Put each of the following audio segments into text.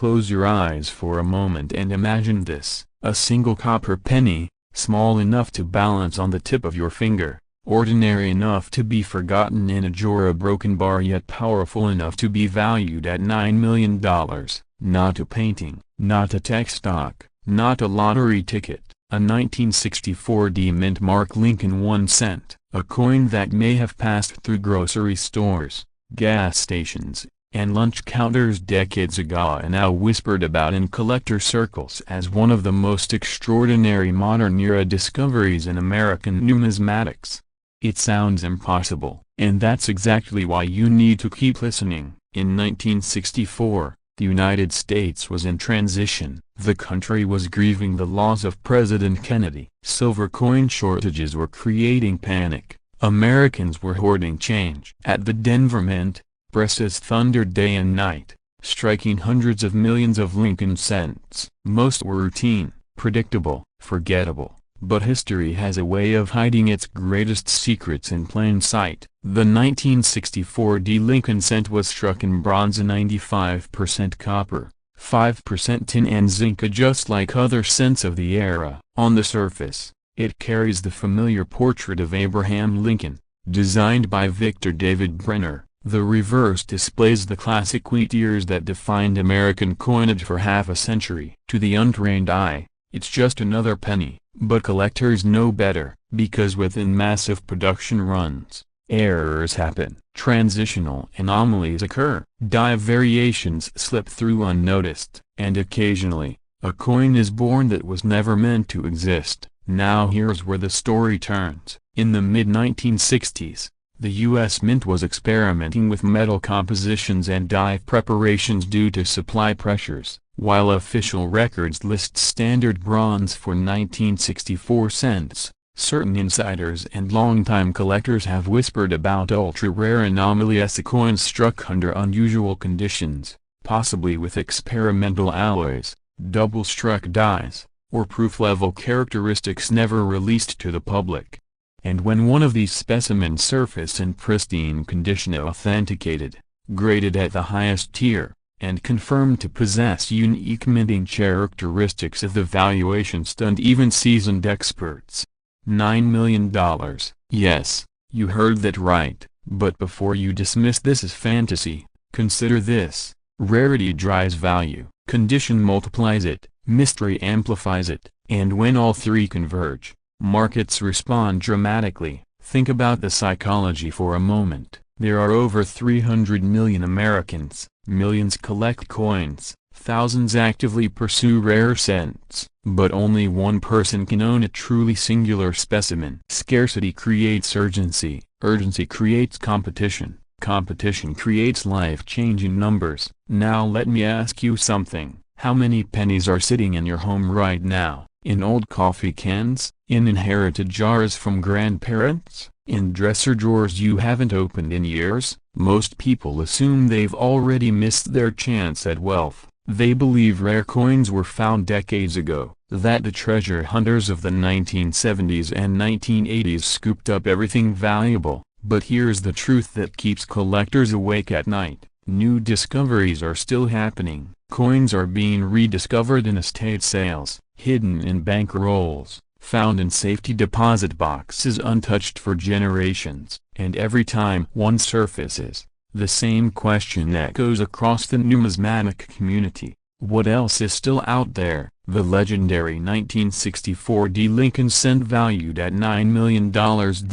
close your eyes for a moment and imagine this: a single copper penny, small enough to balance on the tip of your finger, ordinary enough to be forgotten in a drawer, a broken bar, yet powerful enough to be valued at $9 million, not a painting, not a tech stock, not a lottery ticket, a 1964 D mint mark Lincoln 1 cent, a coin that may have passed through grocery stores, gas stations, and lunch counters decades ago and now whispered about in collector circles as one of the most extraordinary modern-era discoveries in American numismatics. It sounds impossible, and that's exactly why you need to keep listening. In 1964, the United States was in transition. The country was grieving the loss of President Kennedy. Silver coin shortages were creating panic. Americans were hoarding change. At the Denver Mint, presses thundered day and night, striking hundreds of millions of Lincoln cents. Most were routine, predictable, forgettable, but history has a way of hiding its greatest secrets in plain sight. The 1964 D Lincoln cent was struck in bronze, 95% copper, 5% tin and zinc, just like other cents of the era. On the surface, it carries the familiar portrait of Abraham Lincoln, designed by Victor David Brenner. The reverse displays the classic wheat ears that defined American coinage for half a century. To the untrained eye, it's just another penny, but collectors know better, because within massive production runs, errors happen, transitional anomalies occur, die variations slip through unnoticed, and occasionally, a coin is born that was never meant to exist. Now here's where the story turns. In the mid-1960s, the U.S. Mint was experimenting with metal compositions and die preparations due to supply pressures. While official records list standard bronze for 1964 cents, certain insiders and longtime collectors have whispered about ultra-rare anomalous coins struck under unusual conditions, possibly with experimental alloys, double-struck dies, or proof-level characteristics never released to the public. And when one of these specimens surface in pristine condition, authenticated, graded at the highest tier, and confirmed to possess unique minting characteristics, the valuation stunned even seasoned experts. $9 million. Yes, you heard that right, but before you dismiss this as fantasy, consider this: rarity drives value, condition multiplies it, mystery amplifies it, and when all three converge, markets respond dramatically. Think about the psychology for a moment. There are over 300 million Americans, millions collect coins, thousands actively pursue rare cents, but only one person can own a truly singular specimen. Scarcity creates urgency, urgency creates competition, competition creates life-changing numbers. Now let me ask you something: how many pennies are sitting in your home right now? In old coffee cans? In inherited jars from grandparents? In dresser drawers you haven't opened in years? Most people assume they've already missed their chance at wealth. They believe rare coins were found decades ago, that the treasure hunters of the 1970s and 1980s scooped up everything valuable. But here's the truth that keeps collectors awake at night: new discoveries are still happening. Coins are being rediscovered in estate sales, hidden in bank rolls, found in safety deposit boxes untouched for generations. And every time one surfaces, the same question echoes across the numismatic community: what else is still out there? The legendary 1964 D Lincoln cent valued at $9 million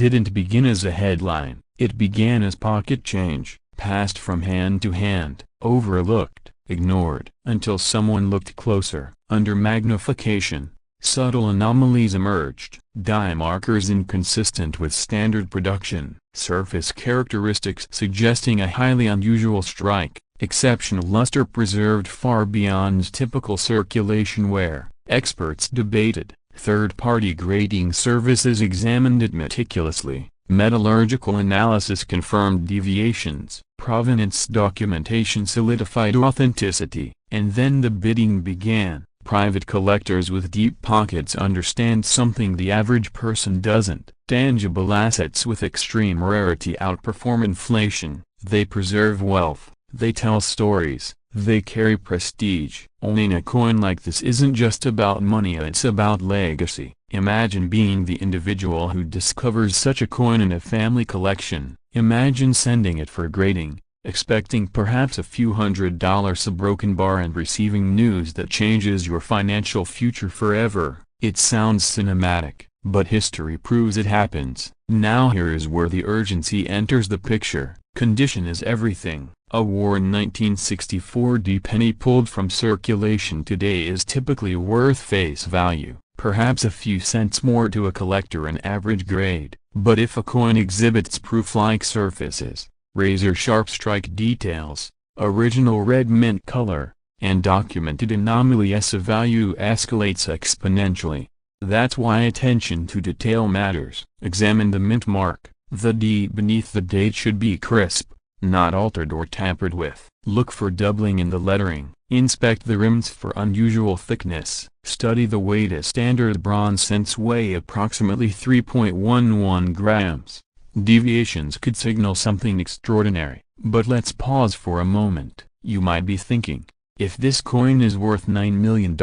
didn't begin as a headline. It began as pocket change, passed from hand to hand, overlooked, ignored, until someone looked closer. Under magnification, subtle anomalies emerged: die markers inconsistent with standard production, surface characteristics suggesting a highly unusual strike, exceptional luster preserved far beyond typical circulation wear. Experts debated, third-party grading services examined it meticulously, metallurgical analysis confirmed deviations, provenance documentation solidified authenticity, and then the bidding began. Private collectors with deep pockets understand something the average person doesn't: tangible assets with extreme rarity outperform inflation. They preserve wealth, they tell stories, They carry prestige. Owning a coin like this isn't just about money, it's about legacy. Imagine being the individual who discovers such a coin in a family collection. Imagine sending it for grading, expecting perhaps a few $100s a broken bar, and receiving news that changes your financial future forever. It sounds cinematic, but history proves it happens. Now here is where the urgency enters the picture. Condition is everything. A worn 1964 D-penny pulled from circulation today is typically worth face value, perhaps a few cents more to a collector in average grade. But if a coin exhibits proof-like surfaces, razor-sharp strike details, original red mint color, and documented anomalies, the value escalates exponentially. That's why attention to detail matters. Examine the mint mark. The D beneath the date should be crisp, not altered or tampered with. Look for doubling in the lettering. Inspect the rims for unusual thickness. Study the weight, as standard bronze cents weigh approximately 3.11 grams. Deviations could signal something extraordinary. But let's pause for a moment. You might be thinking, if this coin is worth $9 million,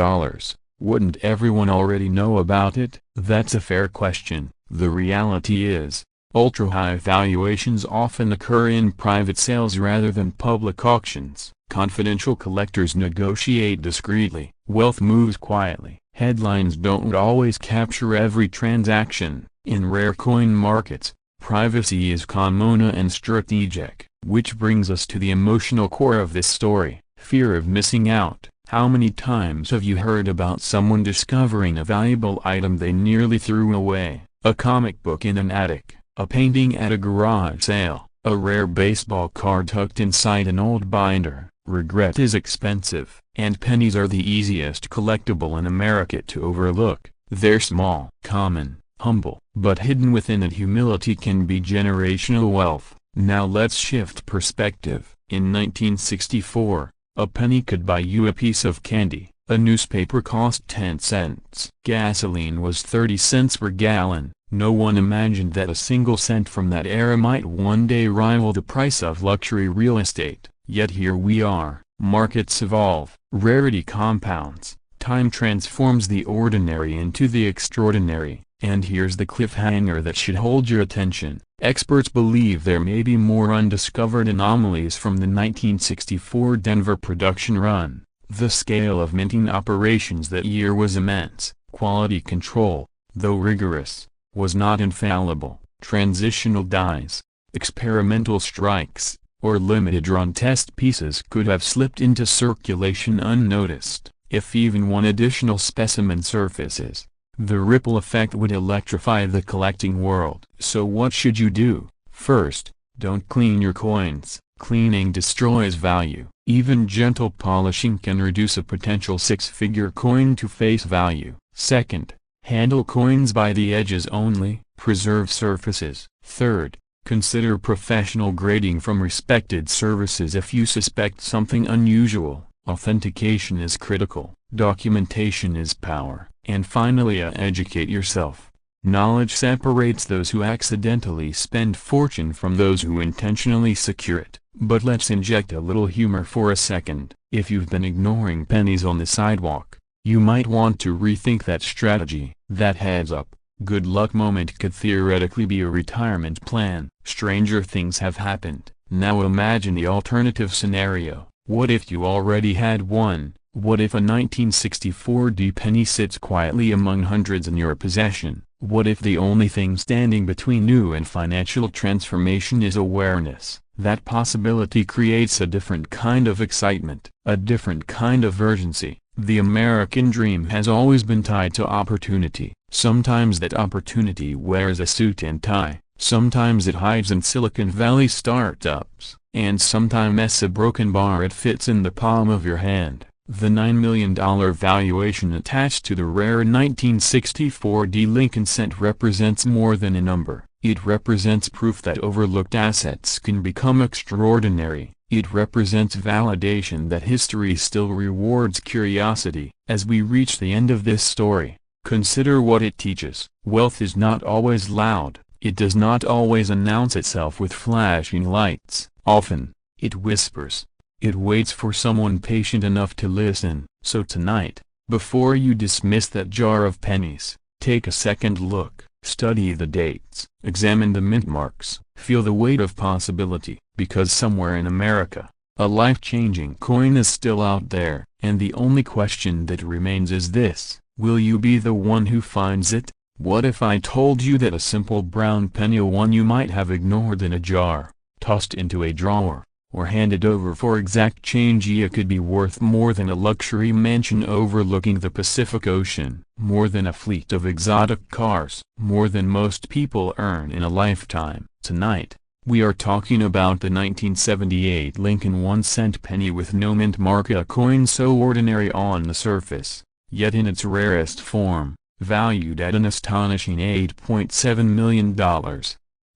wouldn't everyone already know about it? That's a fair question. The reality is, ultra-high valuations often occur in private sales rather than public auctions. Confidential collectors negotiate discreetly. Wealth moves quietly. Headlines don't always capture every transaction. In rare coin markets, privacy is common and strategic. Which brings us to the emotional core of this story: fear of missing out. How many times have you heard about someone discovering a valuable item they nearly threw away? A comic book in an attic, a painting at a garage sale, a rare baseball card tucked inside an old binder. Regret is expensive, and pennies are the easiest collectible in America to overlook. They're small, common, humble, but hidden within it humility can be generational wealth. Now let's shift perspective. In 1964, a penny could buy you a piece of candy. A newspaper cost 10 cents. Gasoline was 30 cents per gallon. No one imagined that a single cent from that era might one day rival the price of luxury real estate. Yet here we are. Markets evolve, rarity compounds, time transforms the ordinary into the extraordinary. And here's the cliffhanger that should hold your attention. Experts believe there may be more undiscovered anomalies from the 1964 Denver production run. The scale of minting operations that year was immense. Quality control, though rigorous, was not infallible. Transitional dies, experimental strikes, or limited run test pieces could have slipped into circulation unnoticed. If even one additional specimen surfaces, the ripple effect would electrify the collecting world. So what should you do? First, don't clean your coins. Cleaning destroys value. Even gentle polishing can reduce a potential six-figure coin to face value. Second, handle coins by the edges only. Preserve surfaces. Third, consider professional grading from respected services if you suspect something unusual. Authentication is critical. Documentation is power. And finally, educate yourself. Knowledge separates those who accidentally spend fortune from those who intentionally secure it. But let's inject a little humor for a second. If you've been ignoring pennies on the sidewalk, you might want to rethink that strategy. That heads-up, good luck moment could theoretically be a retirement plan. Stranger things have happened. Now imagine the alternative scenario. What if you already had one? What if a 1964 D-penny sits quietly among hundreds in your possession? What if the only thing standing between you and financial transformation is awareness? That possibility creates a different kind of excitement, a different kind of urgency. The American dream has always been tied to opportunity. Sometimes that opportunity wears a suit and tie, sometimes it hides in Silicon Valley startups, and sometimes as a broken bar it fits in the palm of your hand. The $9 million valuation attached to the rare 1964 D Lincoln cent represents more than a number. It represents proof that overlooked assets can become extraordinary. It represents validation that history still rewards curiosity. As we reach the end of this story, consider what it teaches. Wealth is not always loud. It does not always announce itself with flashing lights. Often, it whispers. It waits for someone patient enough to listen. So tonight, before you dismiss that jar of pennies, take a second look, study the dates, examine the mint marks, feel the weight of possibility, because somewhere in America, a life-changing coin is still out there, and the only question that remains is this: will you be the one who finds it? What if I told you that a simple brown penny, one you might have ignored in a jar, tossed into a drawer, or handed over for exact change, could be worth more than a luxury mansion overlooking the Pacific Ocean, more than a fleet of exotic cars, more than most people earn in a lifetime? Tonight, we are talking about the 1978 Lincoln 1-cent penny with no mint mark, a coin so ordinary on the surface, yet in its rarest form, valued at an astonishing $8.7 million.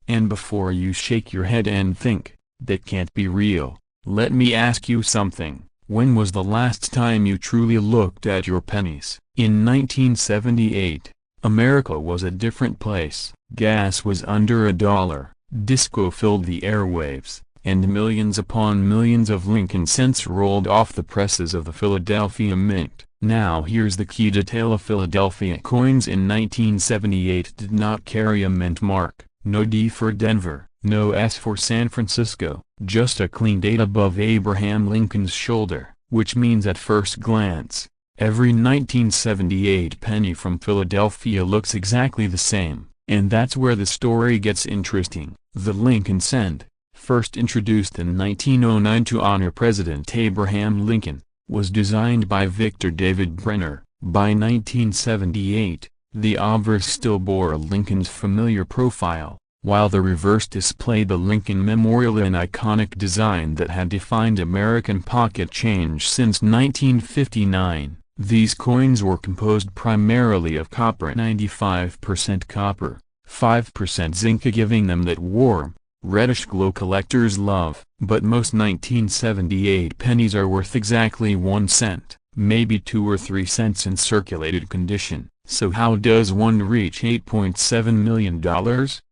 And before you shake your head and think, "That can't be real," let me ask you something. When was the last time you truly looked at your pennies? In 1978, America was a different place. Gas was under $1, disco filled the airwaves, and millions upon millions of Lincoln cents rolled off the presses of the Philadelphia Mint. Now here's the key detail: of Philadelphia coins in 1978 did not carry a mint mark, no D for Denver, no S for San Francisco, just a clean date above Abraham Lincoln's shoulder, which means at first glance, every 1978 penny from Philadelphia looks exactly the same. And that's where the story gets interesting. The Lincoln cent, first introduced in 1909 to honor President Abraham Lincoln, was designed by Victor David Brenner. By 1978, the obverse still bore Lincoln's familiar profile, while the reverse displayed the Lincoln Memorial, an iconic design that had defined American pocket change since 1959. These coins were composed primarily of copper, 95% copper, 5% zinc, giving them that warm, reddish glow collectors love. But most 1978 pennies are worth exactly 1 cent, maybe 2 or 3 cents in circulated condition. So how does one reach $8.7 million?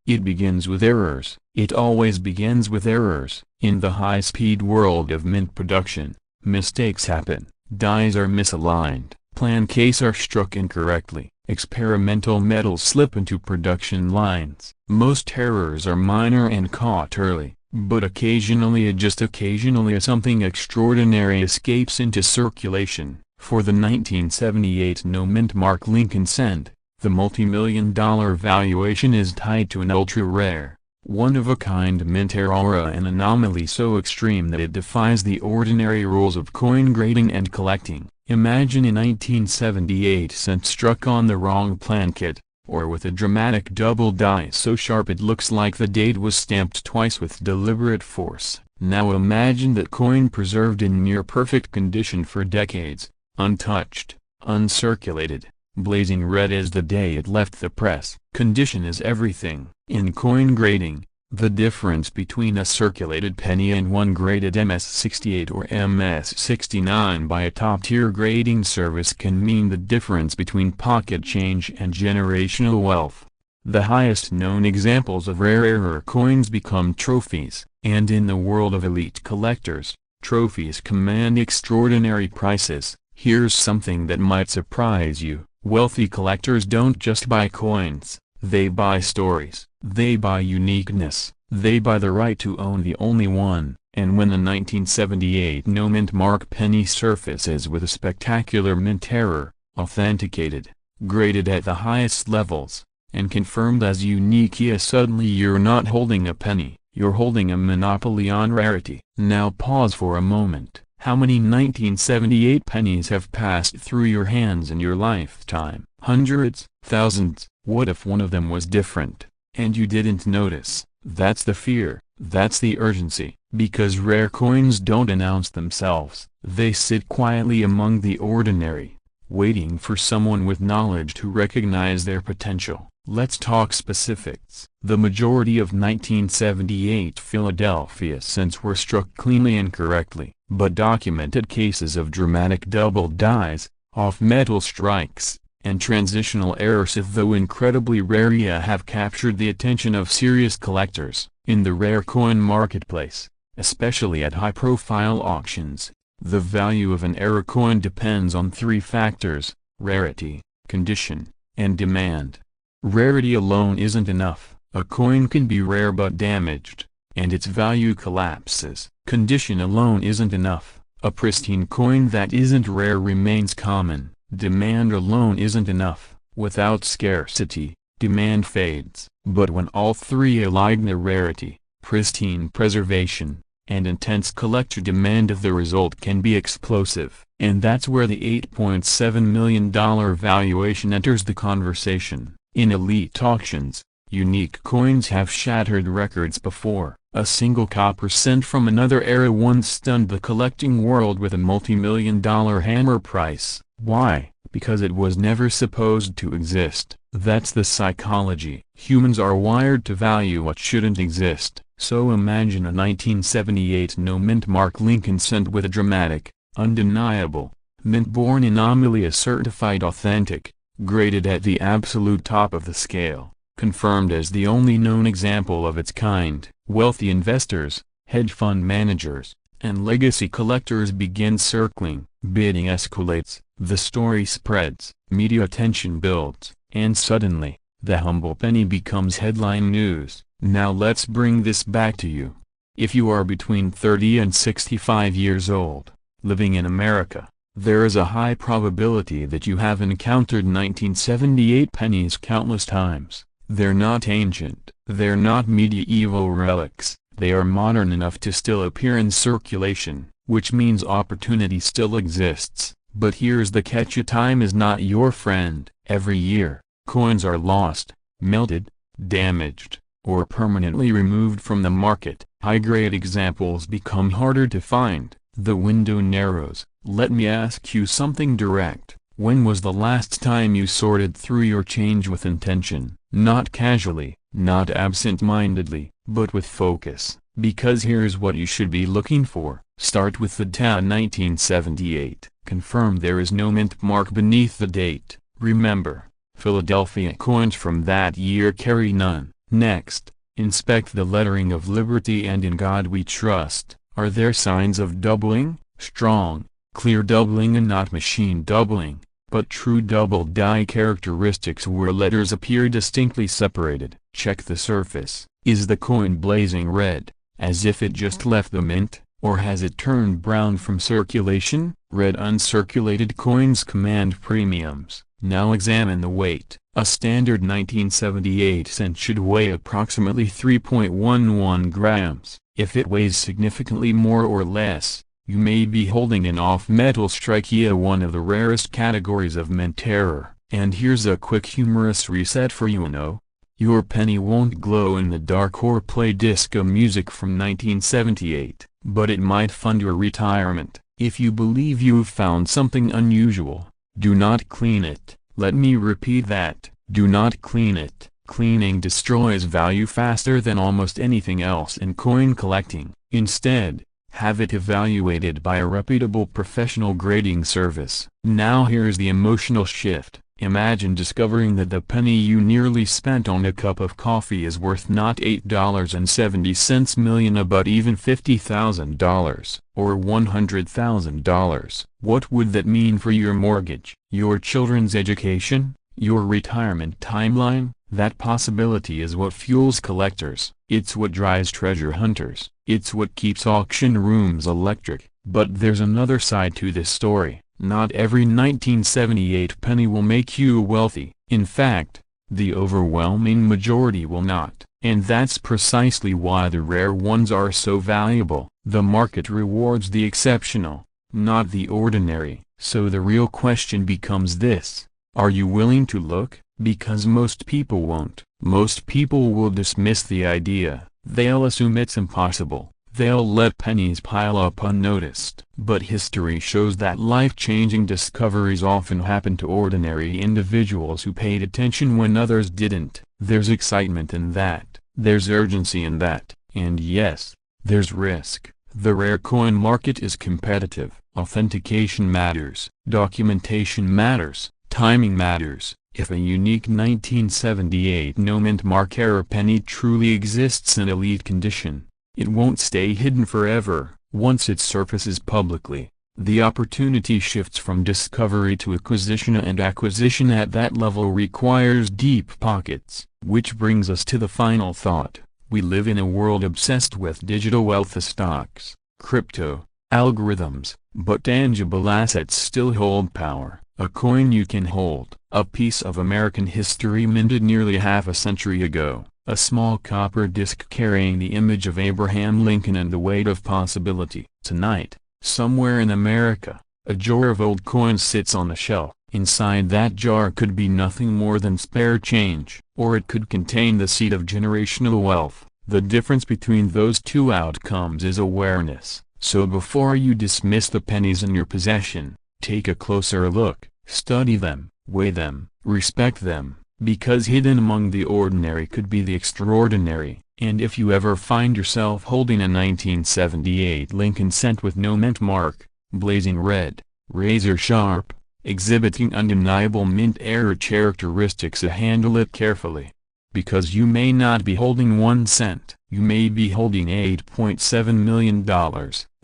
It begins with errors. It always begins with errors. In the high-speed world of mint production, mistakes happen. Dies are misaligned, plan cases are struck incorrectly, experimental metals slip into production lines. Most errors are minor and caught early, but occasionally, just occasionally, something extraordinary escapes into circulation. For the 1978 no mint mark Lincoln cent, the multi-million-dollar valuation is tied to an ultra-rare, one-of-a-kind mint aura, an anomaly so extreme that it defies the ordinary rules of coin grading and collecting. Imagine a 1978 cent struck on the wrong plankett, or with a dramatic double die so sharp it looks like the date was stamped twice with deliberate force. Now imagine that coin preserved in near-perfect condition for decades, untouched, uncirculated, blazing red as the day it left the press. Condition is everything. In coin grading, the difference between a circulated penny and one graded MS-68 or MS-69 by a top-tier grading service can mean the difference between pocket change and generational wealth. The highest known examples of rare error coins become trophies, and in the world of elite collectors, trophies command extraordinary prices. Here's something that might surprise you: wealthy collectors don't just buy coins, they buy stories, they buy uniqueness, they buy the right to own the only one. And when the 1978 no mint mark penny surfaces with a spectacular mint error, authenticated, graded at the highest levels, and confirmed as unique, suddenly you're not holding a penny, you're holding a monopoly on rarity. Now pause for a moment. How many 1978 pennies have passed through your hands in your lifetime? Hundreds? Thousands? What if one of them was different, and you didn't notice? That's the fear, that's the urgency. Because rare coins don't announce themselves, they sit quietly among the ordinary, waiting for someone with knowledge to recognize their potential. Let's talk specifics. The majority of 1978 Philadelphia cents were struck cleanly and correctly, but documented cases of dramatic double dies, off-metal strikes, and transitional errors, though incredibly rare, have captured the attention of serious collectors. In the rare coin marketplace, especially at high-profile auctions. The value of an era coin depends on three factors: rarity, condition, and demand. Rarity alone isn't enough. A coin can be rare but damaged, and its value collapses. Condition alone isn't enough. A pristine coin that isn't rare remains common. Demand alone isn't enough. Without scarcity, demand fades. But when all three align, the rarity, pristine preservation, and intense collector demand, the result can be explosive. And that's where the $8.7 million valuation enters the conversation. In elite auctions, unique coins have shattered records before. A single copper cent from another era once stunned the collecting world with a multi-million-dollar hammer price. Why? Because it was never supposed to exist. That's the psychology. Humans are wired to value what shouldn't exist. So imagine a 1978 no mint mark Lincoln cent with a dramatic, undeniable, mint-born anomaly, a certified authentic, graded at the absolute top of the scale, confirmed as the only known example of its kind. Wealthy investors, hedge fund managers, and legacy collectors begin circling. Bidding escalates, the story spreads, media attention builds, and suddenly, the humble penny becomes headline news. Now let's bring this back to you. If you are between 30 and 65 years old, living in America, there is a high probability that you have encountered 1978 pennies countless times. They're not ancient, they're not medieval relics, they are modern enough to still appear in circulation, which means opportunity still exists. But here's the catch: time is not your friend. Every year, coins are lost, melted, damaged, or permanently removed from the market. High-grade examples become harder to find. The window narrows. Let me ask you something direct. When was the last time you sorted through your change with intention? Not casually, not absent-mindedly, but with focus. Because here's what you should be looking for. Start with the date 1978. Confirm there is no mint mark beneath the date. Remember, Philadelphia coins from that year carry none. Next, inspect the lettering of Liberty and In God We Trust. Are there signs of doubling? Strong, clear doubling, and not machine doubling, but true double die characteristics where letters appear distinctly separated. Check the surface. Is the coin blazing red, as if it just left the mint, or has it turned brown from circulation? Red uncirculated coins command premiums. Now examine the weight. A standard 1978 cent should weigh approximately 3.11 grams. If it weighs significantly more or less, you may be holding an off-metal strikia, one of the rarest categories of mint terror. And here's a quick humorous reset for you. Your penny won't glow in the dark or play disco music from 1978, but it might fund your retirement. If you believe you've found something unusual, do not clean it. Let me repeat that. Do not clean it. Cleaning destroys value faster than almost anything else in coin collecting. Instead, have it evaluated by a reputable professional grading service. Now here's the emotional shift. Imagine discovering that the penny you nearly spent on a cup of coffee is worth not $8.70 million but even $50,000 or $100,000. What would that mean for your mortgage, your children's education, your retirement timeline? That possibility is what fuels collectors. It's what drives treasure hunters. It's what keeps auction rooms electric. But there's another side to this story. Not every 1978 penny will make you wealthy. In fact, the overwhelming majority will not. And that's precisely why the rare ones are so valuable. The market rewards the exceptional, not the ordinary. So the real question becomes this: are you willing to look? Because most people won't. Most people will dismiss the idea. They'll assume it's impossible. They'll let pennies pile up unnoticed. But history shows that life-changing discoveries often happen to ordinary individuals who paid attention when others didn't. There's excitement in that. There's urgency in that. And yes, there's risk. The rare coin market is competitive. Authentication matters. Documentation matters. Timing matters. If a unique 1978 no mint mark era penny truly exists in elite condition, It won't stay hidden forever. Once it surfaces publicly, the opportunity shifts from discovery to acquisition, and acquisition at that level requires deep pockets. Which brings us to the final thought. We live in a world obsessed with digital wealth, stocks, crypto, algorithms, but tangible assets still hold power. A coin you can hold. A piece of American history minted nearly half a century ago. A small copper disc carrying the image of Abraham Lincoln and the weight of possibility. Tonight, somewhere in America, a jar of old coins sits on a shelf. Inside that jar could be nothing more than spare change, or it could contain the seed of generational wealth. The difference between those two outcomes is awareness. So before you dismiss the pennies in your possession, take a closer look, study them, weigh them, respect them, because hidden among the ordinary could be the extraordinary. And if you ever find yourself holding a 1978 Lincoln cent with no mint mark, blazing red, razor sharp, exhibiting undeniable mint era characteristics, handle it carefully. Because you may not be holding 1 cent, you may be holding $8.7 million,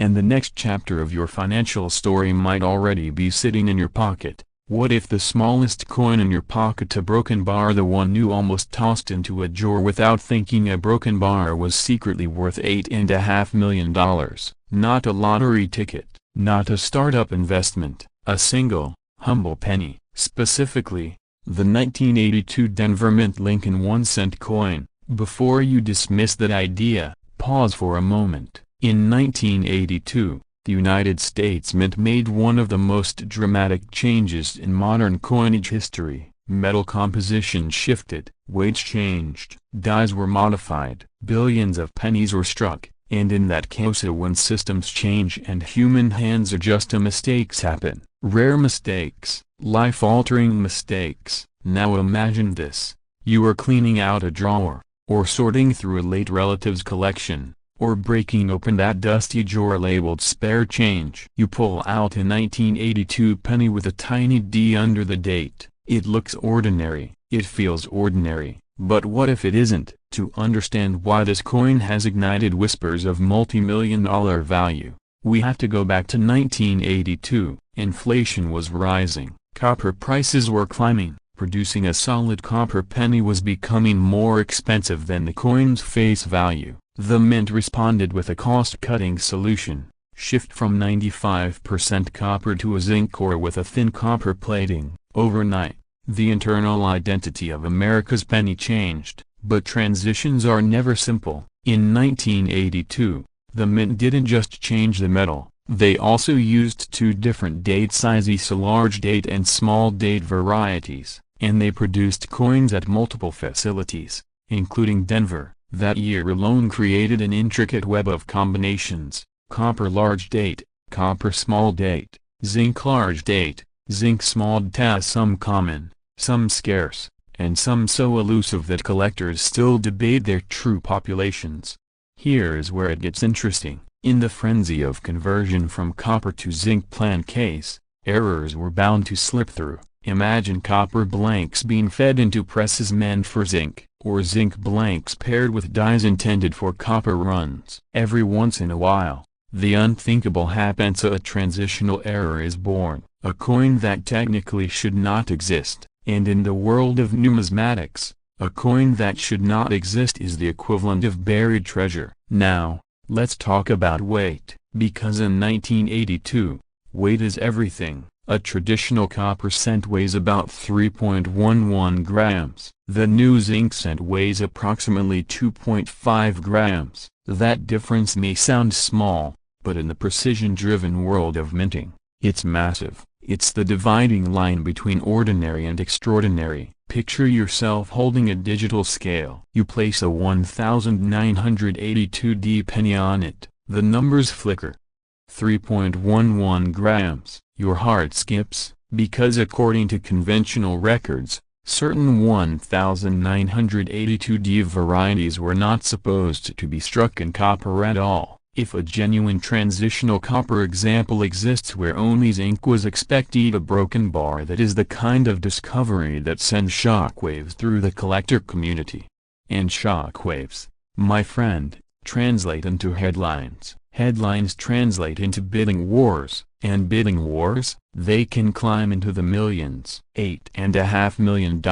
and the next chapter of your financial story might already be sitting in your pocket. What if the smallest coin in your pocket, a broken bar, the one you almost tossed into a jar without thinking a broken bar, was secretly worth $8.5 million? Not a lottery ticket, not a startup investment, a single, humble penny. Specifically, the 1982 Denver Mint Lincoln 1 cent coin. Before you dismiss that idea, pause for a moment. In 1982, the United States Mint made one of the most dramatic changes in modern coinage history. Metal composition shifted, weights changed, dies were modified, billions of pennies were struck, and in that case, when systems change and human hands adjust, mistakes happen. Rare mistakes, life-altering mistakes. Now imagine this. You are cleaning out a drawer, or sorting through a late relative's collection, or breaking open that dusty jar labeled spare change. You pull out a 1982 penny with a tiny D under the date. It looks ordinary, it feels ordinary, but what if it isn't? To understand why this coin has ignited whispers of multi-million-dollar value, we have to go back to 1982. Inflation was rising, copper prices were climbing. Producing a solid copper penny was becoming more expensive than the coin's face value. The mint responded with a cost-cutting solution: shift from 95% copper to a zinc core with a thin copper plating. Overnight, the internal identity of America's penny changed. But transitions are never simple. In 1982, the mint didn't just change the metal, they also used two different date sizes, large date and small date varieties, and they produced coins at multiple facilities, including Denver. That year alone created an intricate web of combinations: copper large date, copper small date, zinc large date, zinc small date, some common, some scarce, and some so elusive that collectors still debate their true populations. Here is where it gets interesting. In the frenzy of conversion from copper to zinc plant case, errors were bound to slip through. Imagine copper blanks being fed into presses meant for zinc, or zinc blanks paired with dies intended for copper runs. Every once in a while, the unthinkable happens: a transitional error is born, a coin that technically should not exist. And in the world of numismatics, a coin that should not exist is the equivalent of buried treasure. Now, let's talk about weight, because in 1982, weight is everything. A traditional copper cent weighs about 3.11 grams. The new zinc cent weighs approximately 2.5 grams. That difference may sound small, but in the precision-driven world of minting, it's massive. It's the dividing line between ordinary and extraordinary. Picture yourself holding a digital scale. You place a 1982D penny on it. The numbers flicker. 3.11 grams. Your heart skips, because according to conventional records, certain 1982D varieties were not supposed to be struck in copper at all. If a genuine transitional copper example exists where only zinc was expected, a broken bar, that is the kind of discovery that sends shockwaves through the collector community. And shockwaves, my friend, translate into headlines. Headlines translate into bidding wars, and bidding wars, they can climb into the millions. $8.5 million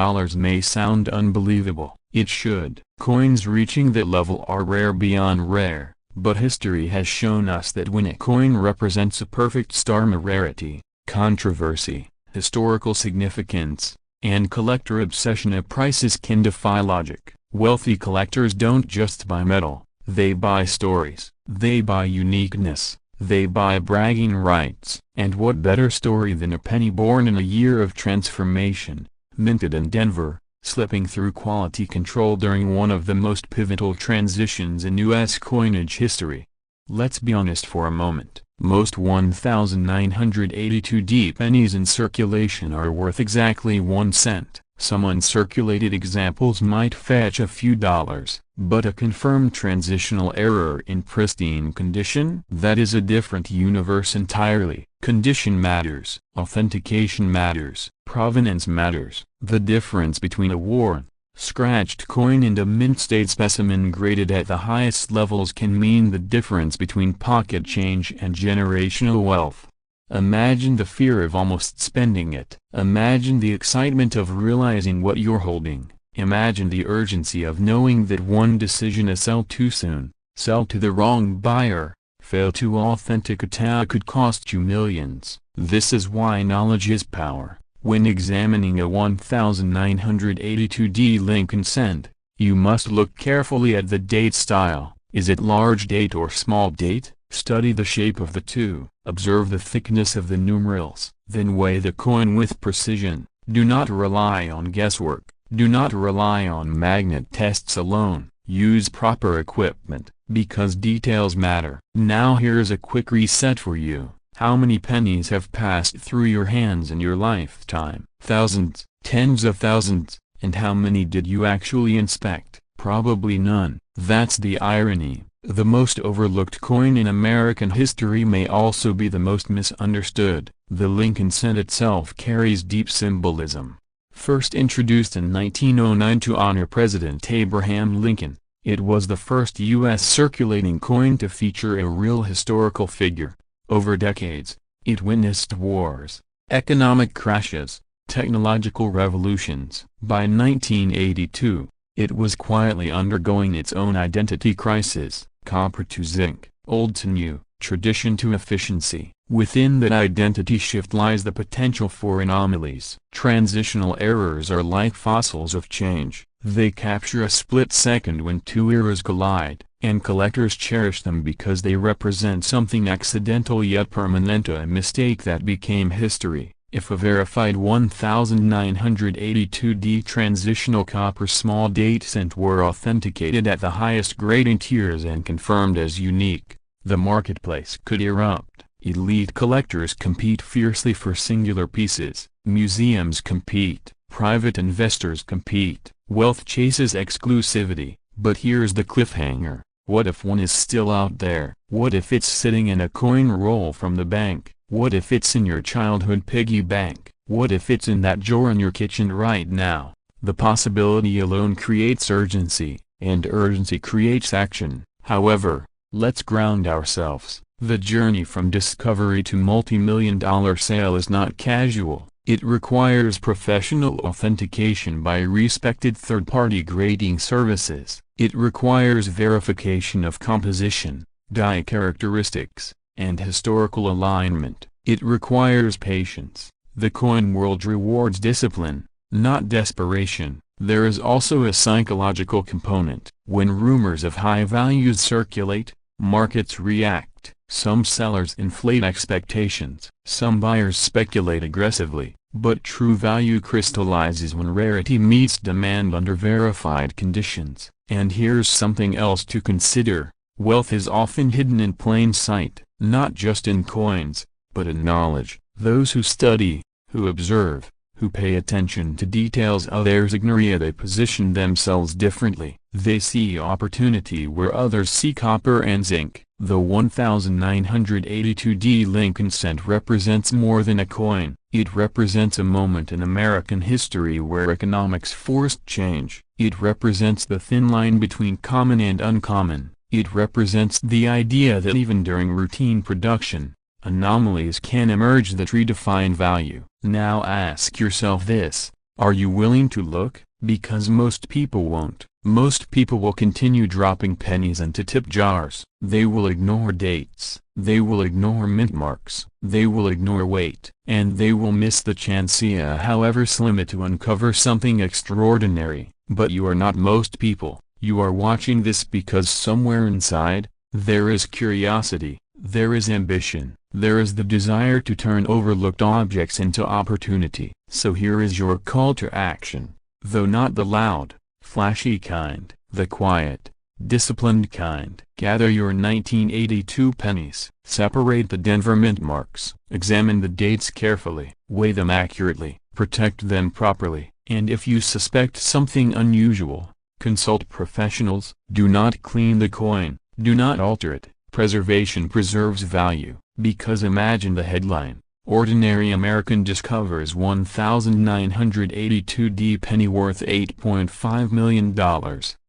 may sound unbelievable. It should. Coins reaching that level are rare beyond rare, but history has shown us that when a coin represents a perfect storm of rarity, controversy, historical significance, and collector obsession, prices can defy logic. Wealthy collectors don't just buy metal, they buy stories, they buy uniqueness, they buy bragging rights. And what better story than a penny born in a year of transformation, minted in Denver, slipping through quality control during one of the most pivotal transitions in U.S. coinage history. Let's be honest for a moment. Most 1,982D pennies in circulation are worth exactly 1 cent. Some uncirculated examples might fetch a few dollars, but a confirmed transitional error in pristine condition? That is a different universe entirely. Condition matters, authentication matters, provenance matters. The difference between a worn, scratched coin and a mint-state specimen graded at the highest levels can mean the difference between pocket change and generational wealth. Imagine the fear of almost spending it. Imagine the excitement of realizing what you're holding. Imagine the urgency of knowing that one decision to sell too soon, sell to the wrong buyer, fail to authenticate could cost you millions. This is why knowledge is power. When examining a 1982D Lincoln cent, you must look carefully at the date style. Is it large date or small date? Study the shape of the two. Observe the thickness of the numerals. Then weigh the coin with precision. Do not rely on guesswork. Do not rely on magnet tests alone. Use proper equipment, because details matter. Now here's a quick reset for you. How many pennies have passed through your hands in your lifetime? Thousands, tens of thousands. And how many did you actually inspect? Probably none. That's the irony. The most overlooked coin in American history may also be the most misunderstood. The Lincoln cent itself carries deep symbolism. First introduced in 1909 to honor President Abraham Lincoln, it was the first U.S. circulating coin to feature a real historical figure. Over decades, it witnessed wars, economic crashes, technological revolutions. By 1982, it was quietly undergoing its own identity crisis. Copper to zinc, old to new, tradition to efficiency. Within that identity shift lies the potential for anomalies. Transitional errors are like fossils of change. They capture a split second when two eras collide, and collectors cherish them because they represent something accidental yet permanent, a mistake that became history. If a verified 1982D transitional copper small date cent were authenticated at the highest grading tiers and confirmed as unique, the marketplace could erupt. Elite collectors compete fiercely for singular pieces. Museums compete. Private investors compete. Wealth chases exclusivity. But here's the cliffhanger. What if one is still out there? What if it's sitting in a coin roll from the bank? What if it's in your childhood piggy bank? What if it's in that drawer in your kitchen right now? The possibility alone creates urgency, and urgency creates action. However, let's ground ourselves. The journey from discovery to multi-million-dollar sale is not casual. It requires professional authentication by respected third-party grading services. It requires verification of composition, die characteristics, and historical alignment. It requires patience. The coin world rewards discipline, not desperation. There is also a psychological component. When rumors of high values circulate, markets react. Some sellers inflate expectations. Some buyers speculate aggressively. But true value crystallizes when rarity meets demand under verified conditions. And here's something else to consider. Wealth is often hidden in plain sight, not just in coins, but in knowledge. Those who study, who observe, who pay attention to details others ignore, they position themselves differently. They see opportunity where others see copper and zinc. The 1982D Lincoln cent represents more than a coin. It represents a moment in American history where economics forced change. It represents the thin line between common and uncommon. It represents the idea that even during routine production, anomalies can emerge that redefine value. Now ask yourself this: are you willing to look? Because most people won't. Most people will continue dropping pennies into tip jars. They will ignore dates. They will ignore mint marks. They will ignore weight. And they will miss the chance, however slim, to uncover something extraordinary. But you are not most people. You are watching this because somewhere inside, there is curiosity, there is ambition, there is the desire to turn overlooked objects into opportunity. So here is your call to action. Though not the loud, flashy kind, the quiet, disciplined kind. Gather your 1982 pennies. Separate the Denver mint marks. Examine the dates carefully. Weigh them accurately. Protect them properly. And if you suspect something unusual, consult professionals. Do not clean the coin. Do not alter it. Preservation preserves value. Because imagine the headline: Ordinary American discovers 1982 penny worth $8.5 million.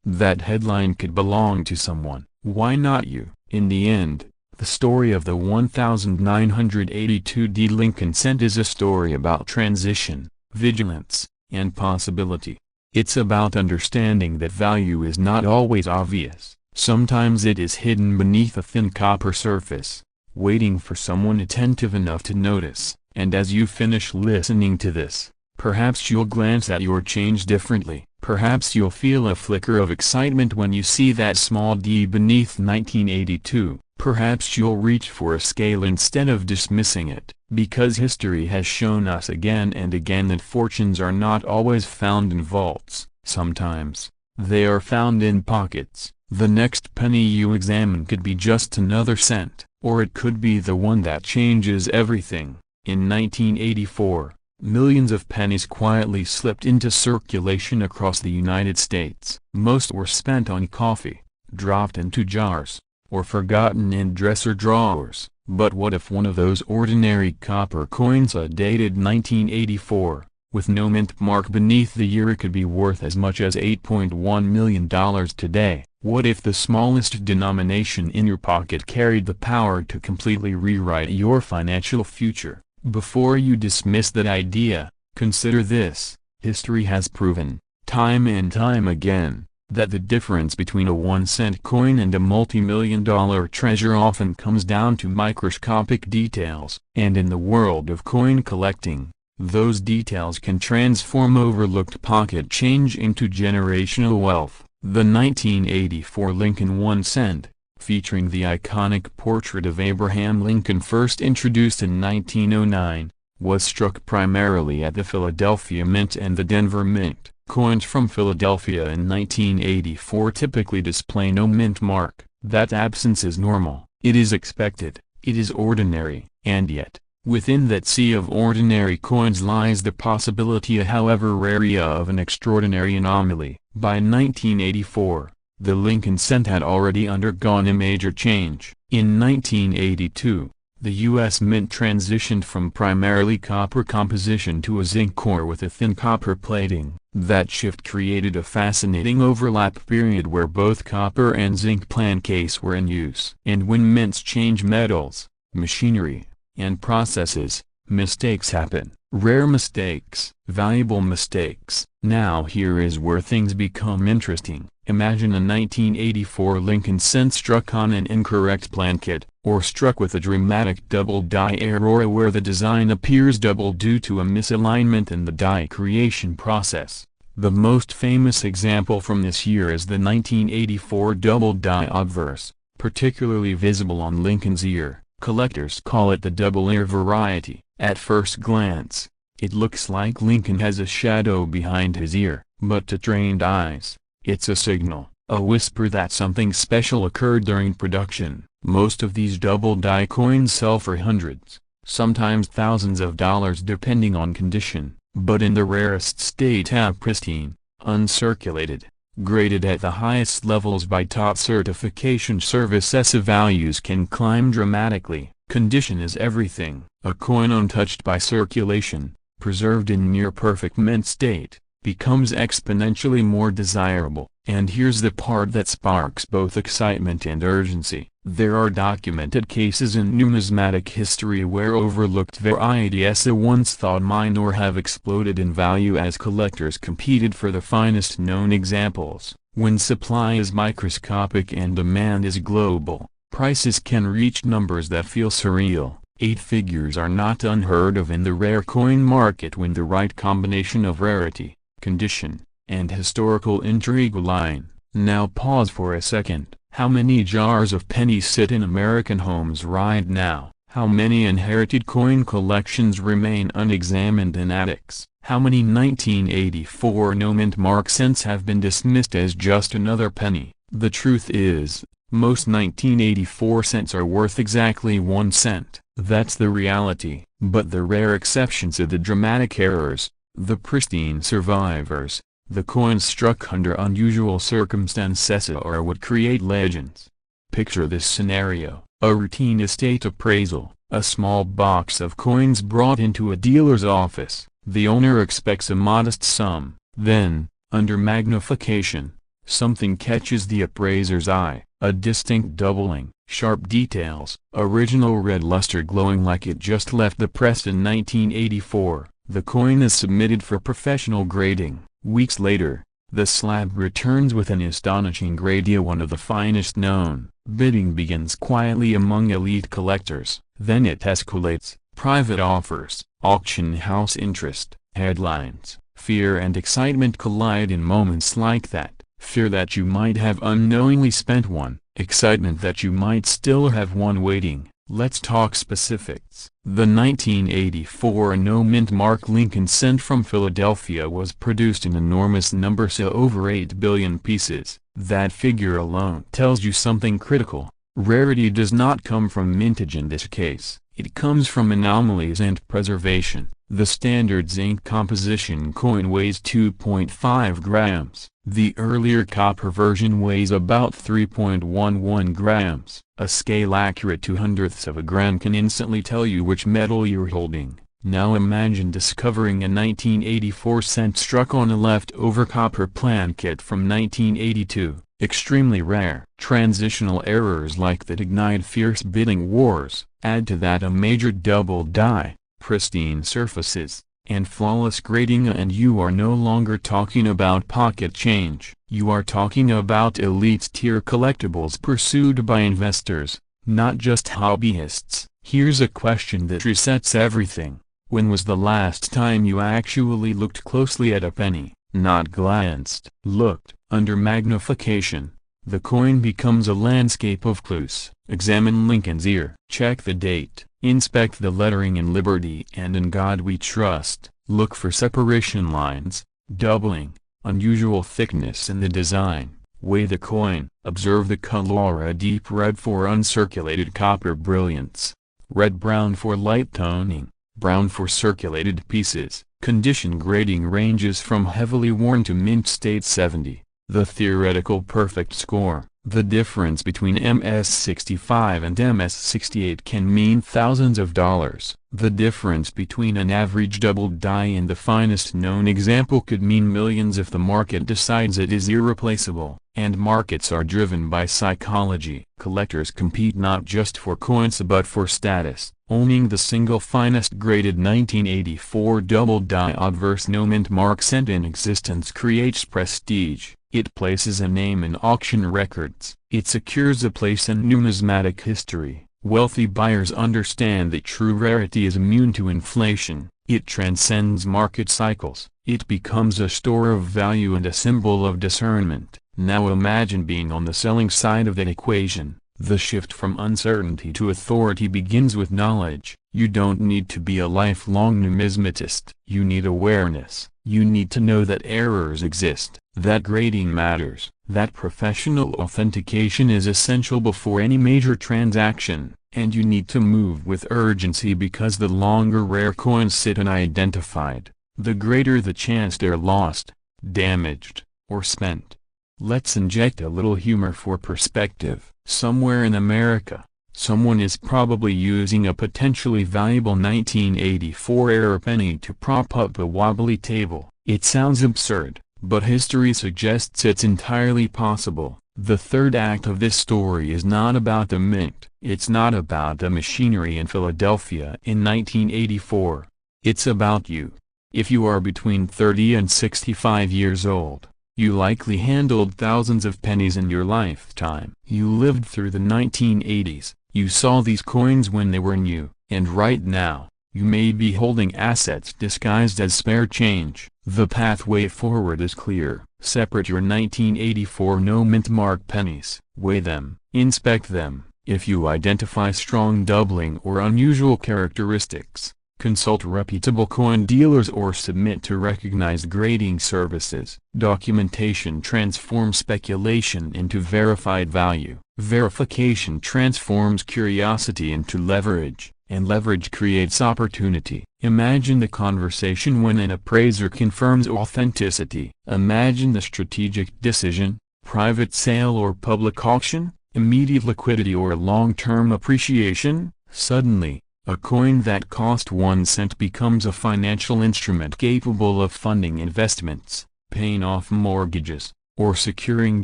That headline could belong to someone. Why not you? In the end, the story of the 1982 Lincoln cent is a story about transition, vigilance, and possibility. It's about understanding that value is not always obvious. Sometimes it is hidden beneath a thin copper surface, waiting for someone attentive enough to notice. And as you finish listening to this, perhaps you'll glance at your change differently. Perhaps you'll feel a flicker of excitement when you see that small d beneath 1982. Perhaps you'll reach for a scale instead of dismissing it. Because history has shown us again and again that fortunes are not always found in vaults. Sometimes, they are found in pockets. The next penny you examine could be just another cent, or it could be the one that changes everything. In 1984, millions of pennies quietly slipped into circulation across the United States. Most were spent on coffee, dropped into jars, or forgotten in dresser drawers. But what if one of those ordinary copper coins dated 1984, with no mint mark beneath the year, it could be worth as much as $8.1 million today? What if the smallest denomination in your pocket carried the power to completely rewrite your financial future? Before you dismiss that idea, consider this: history has proven, time and time again, that the difference between a 1-cent coin and a multi-million-dollar treasure often comes down to microscopic details. And in the world of coin collecting, those details can transform overlooked pocket change into generational wealth. The 1984 Lincoln 1 cent, featuring the iconic portrait of Abraham Lincoln first introduced in 1909, was struck primarily at the Philadelphia Mint and the Denver Mint. Coins from Philadelphia in 1984 typically display no mint mark. That absence is normal. It is expected. It is ordinary. And yet, within that sea of ordinary coins lies the possibility, however rare, of an extraordinary anomaly. By 1984, the Lincoln cent had already undergone a major change. In 1982, the U.S. Mint transitioned from primarily copper composition to a zinc core with a thin copper plating. That shift created a fascinating overlap period where both copper and zinc plancase were in use. And when mints change metals, machinery, and processes, mistakes happen. Rare mistakes, valuable mistakes. Now here is where things become interesting. Imagine a 1984 Lincoln cent struck on an incorrect plancate, or struck with a dramatic double die error where the design appears double due to a misalignment in the die creation process. The most famous example from this year is the 1984 double die obverse, particularly visible on Lincoln's ear. Collectors call it the double ear variety. At first glance, it looks like Lincoln has a shadow behind his ear, but to trained eyes, it's a signal, a whisper that something special occurred during production. Most of these double die coins sell for hundreds, sometimes thousands of dollars depending on condition, but in the rarest state, pristine, uncirculated, graded at the highest levels by top certification services, values can climb dramatically. Condition is everything. A coin untouched by circulation, preserved in near perfect mint state, becomes exponentially more desirable. And here's the part that sparks both excitement and urgency. There are documented cases in numismatic history where overlooked varieties once thought minor have exploded in value as collectors competed for the finest known examples. When supply is microscopic and demand is global, prices can reach numbers that feel surreal. 8 figures are not unheard of in the rare coin market when the right combination of rarity, condition, and historical intrigue align. Now pause for a second. How many jars of pennies sit in American homes right now? How many inherited coin collections remain unexamined in attics? How many 1984 no-mint mark cents have been dismissed as just another penny? The truth is, most 1984 cents are worth exactly 1 cent. That's the reality. But the rare exceptions are the dramatic errors, the pristine survivors, the coins struck under unusual circumstances are what create legends. Picture this scenario: a routine estate appraisal, a small box of coins brought into a dealer's office. The owner expects a modest sum. Then, under magnification, something catches the appraiser's eye: a distinct doubling, sharp details, original red luster glowing like it just left the press in 1984. The coin is submitted for professional grading. Weeks later, the slab returns with an astonishing grade A, one of the finest known. Bidding begins quietly among elite collectors. Then it escalates: private offers, auction house interest, headlines. Fear and excitement collide in moments like that. Fear that you might have unknowingly spent one, excitement that you might still have one waiting. Let's talk specifics. The 1984 no-mint mark Lincoln cent from Philadelphia was produced in enormous numbers, over 8 billion pieces. That figure alone tells you something critical. Rarity does not come from mintage in this case. It comes from anomalies and preservation. The standard zinc composition coin weighs 2.5 grams. The earlier copper version weighs about 3.11 grams. A scale-accurate 2/100ths of a gram can instantly tell you which metal you're holding. Now imagine discovering a 1984 cent struck on a leftover copper planchet from 1982. Extremely rare. Transitional errors like that ignite fierce bidding wars. Add to that a major double die, pristine surfaces, and flawless grading, and you are no longer talking about pocket change. You are talking about elite tier collectibles pursued by investors, not just hobbyists. Here's a question that resets everything. When was the last time you actually looked closely at a penny? Not glanced. Looked. Under magnification, the coin becomes a landscape of clues. Examine Lincoln's ear. Check the date. Inspect the lettering in Liberty and In God We Trust. Look for separation lines, doubling, unusual thickness in the design. Weigh the coin. Observe the color: a deep red for uncirculated copper brilliance, red-brown for light toning, brown for circulated pieces. Condition: grading ranges from heavily worn to mint state 70. The theoretical perfect score. The difference between MS-65 and MS-68 can mean thousands of dollars. The difference between an average doubled die and the finest known example could mean millions if the market decides it is irreplaceable. And markets are driven by psychology. Collectors compete not just for coins but for status. Owning the single finest graded 1984 double die obverse no-mint mark cent in existence creates prestige. It places a name in auction records. It secures a place in numismatic history. Wealthy buyers understand that true rarity is immune to inflation. It transcends market cycles. It becomes a store of value and a symbol of discernment. Now imagine being on the selling side of that equation. The shift from uncertainty to authority begins with knowledge. You don't need to be a lifelong numismatist. You need awareness. You need to know that errors exist, that grading matters, that professional authentication is essential before any major transaction, and you need to move with urgency because the longer rare coins sit unidentified, the greater the chance they're lost, damaged, or spent. Let's inject a little humor for perspective. Somewhere in America, someone is probably using a potentially valuable 1984 era penny to prop up a wobbly table. It sounds absurd, but history suggests it's entirely possible. The third act of this story is not about the mint. It's not about the machinery in Philadelphia in 1984. It's about you. If you are between 30 and 65 years old, you likely handled thousands of pennies in your lifetime. You lived through the 1980s, you saw these coins when they were new, and right now, you may be holding assets disguised as spare change. The pathway forward is clear. Separate your 1984 no mint mark pennies. Weigh them, inspect them. If you identify strong doubling or unusual characteristics, consult reputable coin dealers or submit to recognized grading services. Documentation transforms speculation into verified value. Verification transforms curiosity into leverage, and leverage creates opportunity. Imagine the conversation when an appraiser confirms authenticity. Imagine the strategic decision, private sale or public auction, immediate liquidity or long-term appreciation. Suddenly, a coin that cost 1 cent becomes a financial instrument capable of funding investments, paying off mortgages, or securing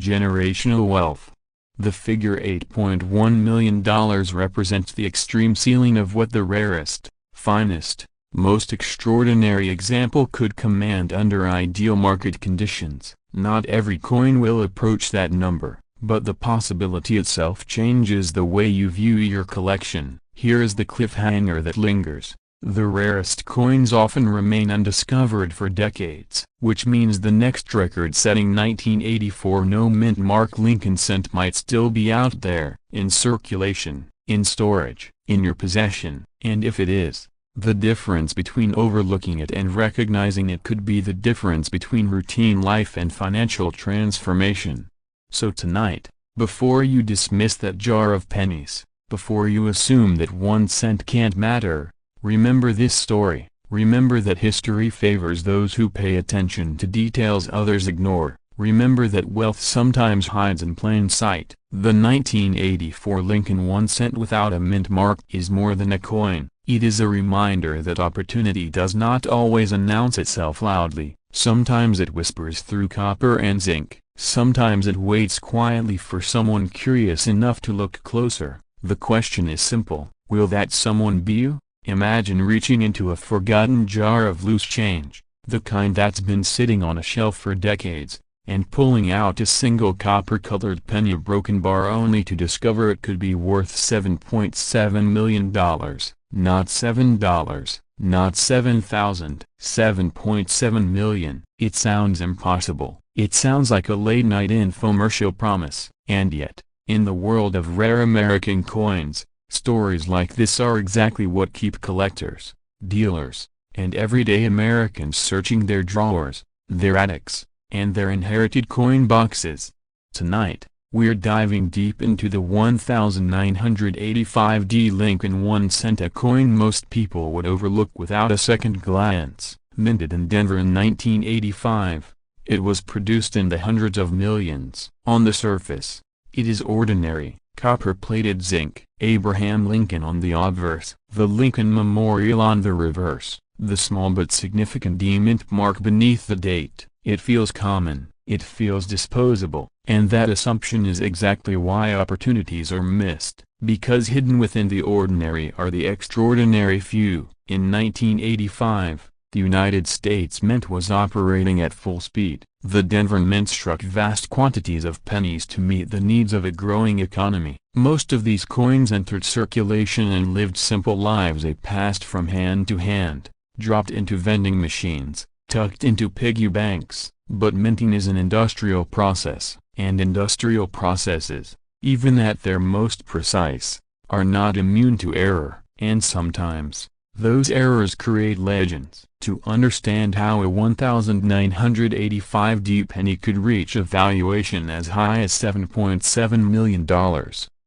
generational wealth. The figure $8.1 million represents the extreme ceiling of what the rarest, finest, most extraordinary example could command under ideal market conditions. Not every coin will approach that number, but the possibility itself changes the way you view your collection. Here is the cliffhanger that lingers. The rarest coins often remain undiscovered for decades, which means the next record-setting 1984 no mint mark Lincoln cent might still be out there, in circulation, in storage, in your possession, and if it is, the difference between overlooking it and recognizing it could be the difference between routine life and financial transformation. So tonight, before you dismiss that jar of pennies, before you assume that 1 cent can't matter, remember this story. Remember that history favors those who pay attention to details others ignore. Remember that wealth sometimes hides in plain sight. The 1984 Lincoln 1 cent without a mint mark is more than a coin. It is a reminder that opportunity does not always announce itself loudly. Sometimes it whispers through copper and zinc. Sometimes it waits quietly for someone curious enough to look closer. The question is simple, will that someone be you? Imagine reaching into a forgotten jar of loose change, the kind that's been sitting on a shelf for decades, and pulling out a single copper-colored penny broken bar only to discover it could be worth $7.7 million, not $7, not 7,000, $7.7 million. It sounds impossible. It sounds like a late-night infomercial promise, and yet, in the world of rare American coins, stories like this are exactly what keep collectors, dealers, and everyday Americans searching their drawers, their attics, and their inherited coin boxes. Tonight, we're diving deep into the 1985D Lincoln 1 cent, a coin most people would overlook without a second glance. Minted in Denver in 1985, it was produced in the hundreds of millions. On the surface, it is ordinary, copper-plated zinc. Abraham Lincoln on the obverse, the Lincoln Memorial on the reverse, the small but significant D-mint mark beneath the date. It feels common, it feels disposable, and that assumption is exactly why opportunities are missed, because hidden within the ordinary are the extraordinary few. In 1985, the United States Mint was operating at full speed. The Denver Mint struck vast quantities of pennies to meet the needs of a growing economy. Most of these coins entered circulation and lived simple lives. They passed from hand to hand, dropped into vending machines, tucked into piggy banks. But minting is an industrial process, and industrial processes, even at their most precise, are not immune to error, and sometimes, those errors create legends. To understand how a 1985D penny could reach a valuation as high as $7.7 million,